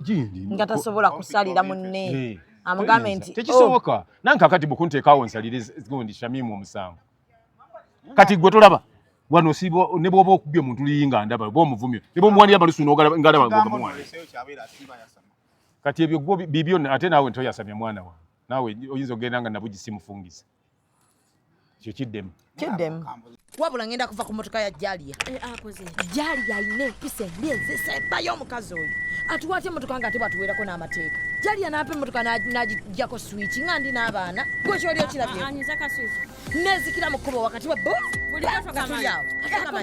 gindi nga tasobola kusalira munne amugambe nti tekisoboka nanka kati bukunteekawo nsalire gundi Shamimu omusango kati gwe tolaba wano sibo ne bwoba okubye omuntu liyinga ndaba bw'omuvumyo ne bw'omuwanira balusu n'ogalaba ng'omuwanira kati ebyo gwo bibyo ate naawe ntoyasamya mwana wa naawe oyinza ogenda nga nabugi simufungisa kyo kiddemu wabula ngenda kuva ku motoka ya Jalia Jalia ayina empisa embi ezisembayo omukazi oyo atuwate emotoka nga ate bwatuweerako n'amateeka Jalia n'apa emotoka n'agijjako switch nga ndi n'abaana gwe kyoli okirabye nezikira mu kkubo wakati wa bo nga tuli awo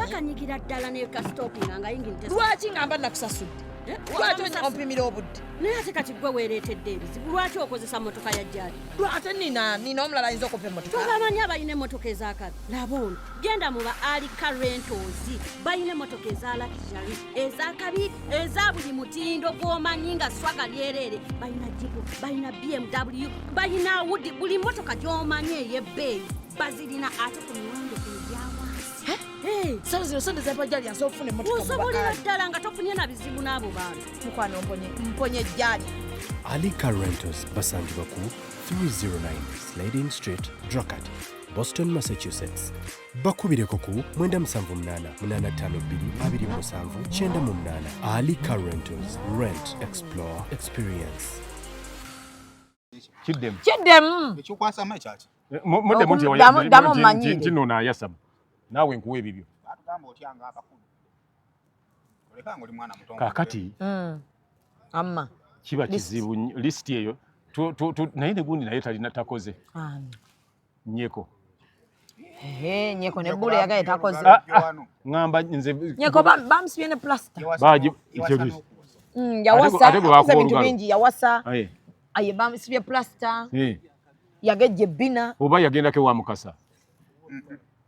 akanyigira ddala ne kastopinga nga yingirite lwaki ngamba nakusasudde lwaki ompimira obudde naye ate kati gwe weereetedde ebizibu lwaki okozesa motoka ya Jalia ate nina omulala ayinza okupa emotoka tobamanyi abalina emotoka ez'akabi laba ono genda mu ba Alika Rentals balina emotoka eza luxury ez'akabi eza buli mutindo gw'omanyi nga swaga lyereere balina jipu balina BMW balina Audi buli motoka gy'omanyi ey'ebbeeyi bazirina ate ku miwendo egyawansi sala zino sonde zapa Jalia nsobola okufuna emotoka osobolera ddala nga tofunye na bizibu n'abo bantu mukwano mponye Jalia Alika Rentals basangibwa ku 309 Slading Street, Droghurt, Boston, Massachusetts. Bakubireko ku 978-852-27 Alika Rentals. Rent, explore, experience. kiddemu ekyokwasama ekyaki muddemu nti Damu mmanyire. nti yasama naawe nkuwa ebibyo atugamba otyanga abakulu olekanga oli mwana muto kaakati amma kiba kizibu lisiti eyo naye ne gundi naye talina takoze nyeko nyeko ne bule yagaye takoze ngamba nze nyeko bamusibye ne plaster Ate bwe bakuwa bintu olugalo. bingi yawasa Aye. aye bamusibye plaster yagejje bina oba yagendako ewa Mukasa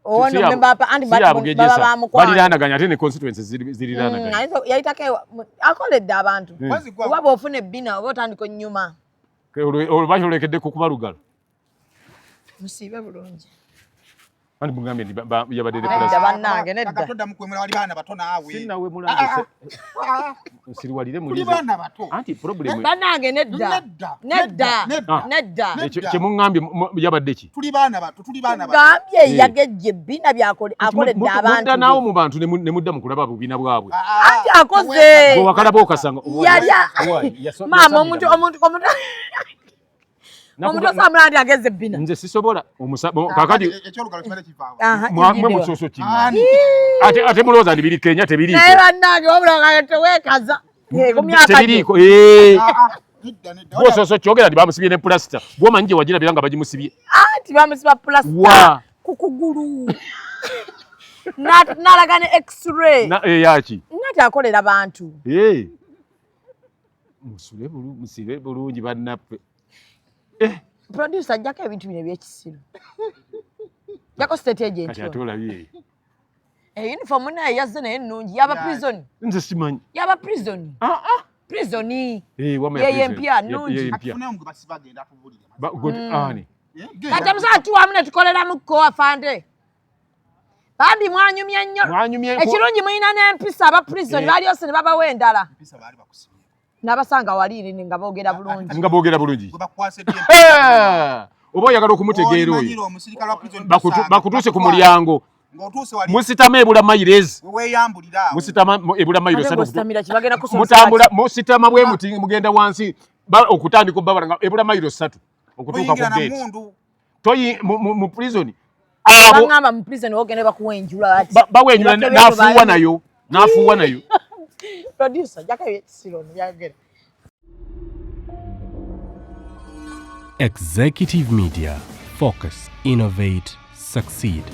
ono memba apa andi baba baba bamukwana baliranaganya ate ne constituencies ziriranaganya yayitako akoledde abantu oba bw'ofuna ebbina oba otandika ennyuma olubaki olekedde kukuba lugalo musiibe bulungi ani mugambye yabadde nedda bannange nedda toddamu kwemera wali baana bato naawe sinawe mulange nsiriwalire tuli baana bato anti problem bannange nedda kyemuŋŋambye yabadde ki tuli baana bato gambye yagejje ebbina akoledde abantu mudda naawo mu bantu ne mudda mu kulaba bubiina bwabwe anti akoze bwewakalaba okasanga maama omuntu osamula nti ageze ebbina nze sisobola kakati ekyolugalo kibadde kivaawo mwe musoso kimanyi ate mulowooza ndi biri Kenya tebiriiko naye bannange wabula teweekaza ku myaka tebiriiko gwososo kyogera nti bamusibye ne pulasita gwomanyi gye wagirabira nga bagimusibye anti bamusiba pulasita ku kugulu n'alaga ne x-ray eyaki nati akolera bantu musibe bulungi bannaffe producer ajjako ebintu bino ebyekisiru jako state agent kati ate olabye uniform naye yazze naye nnungi yaba prison nze simanyi yaba prison prisoni yeye empya nnungi atufunayo mugwe basiba agenda atubulire ani kati musaa tuwamu ne tukoleramukko afande bambi mwanyumye nnyo ekirungi mulina n'empisa aba prison baali ose ne babawa endala empisa baali bakusibye n'abasanga waliirini nga boogera bulungi gwe bakwase ddi oba oyagala okumutegeera oyo omusirikale wa prison bakutuuse ku mulyango ng'otuuse wali musitama ebula mayirezi weeyambulira awo musitama ebula mayiro stamina kibagenda mutambula musitama bwe muti mugenda wansi okutandika obbabala nga ebula mayiro 3 okutuuka ku gate toyi mu prison abo bangamba mu prison ogende bakuwa enjula bawenyula n'afuuwa nayo producer jaka siro yagera Executive Media. Focus, innovate, succeed.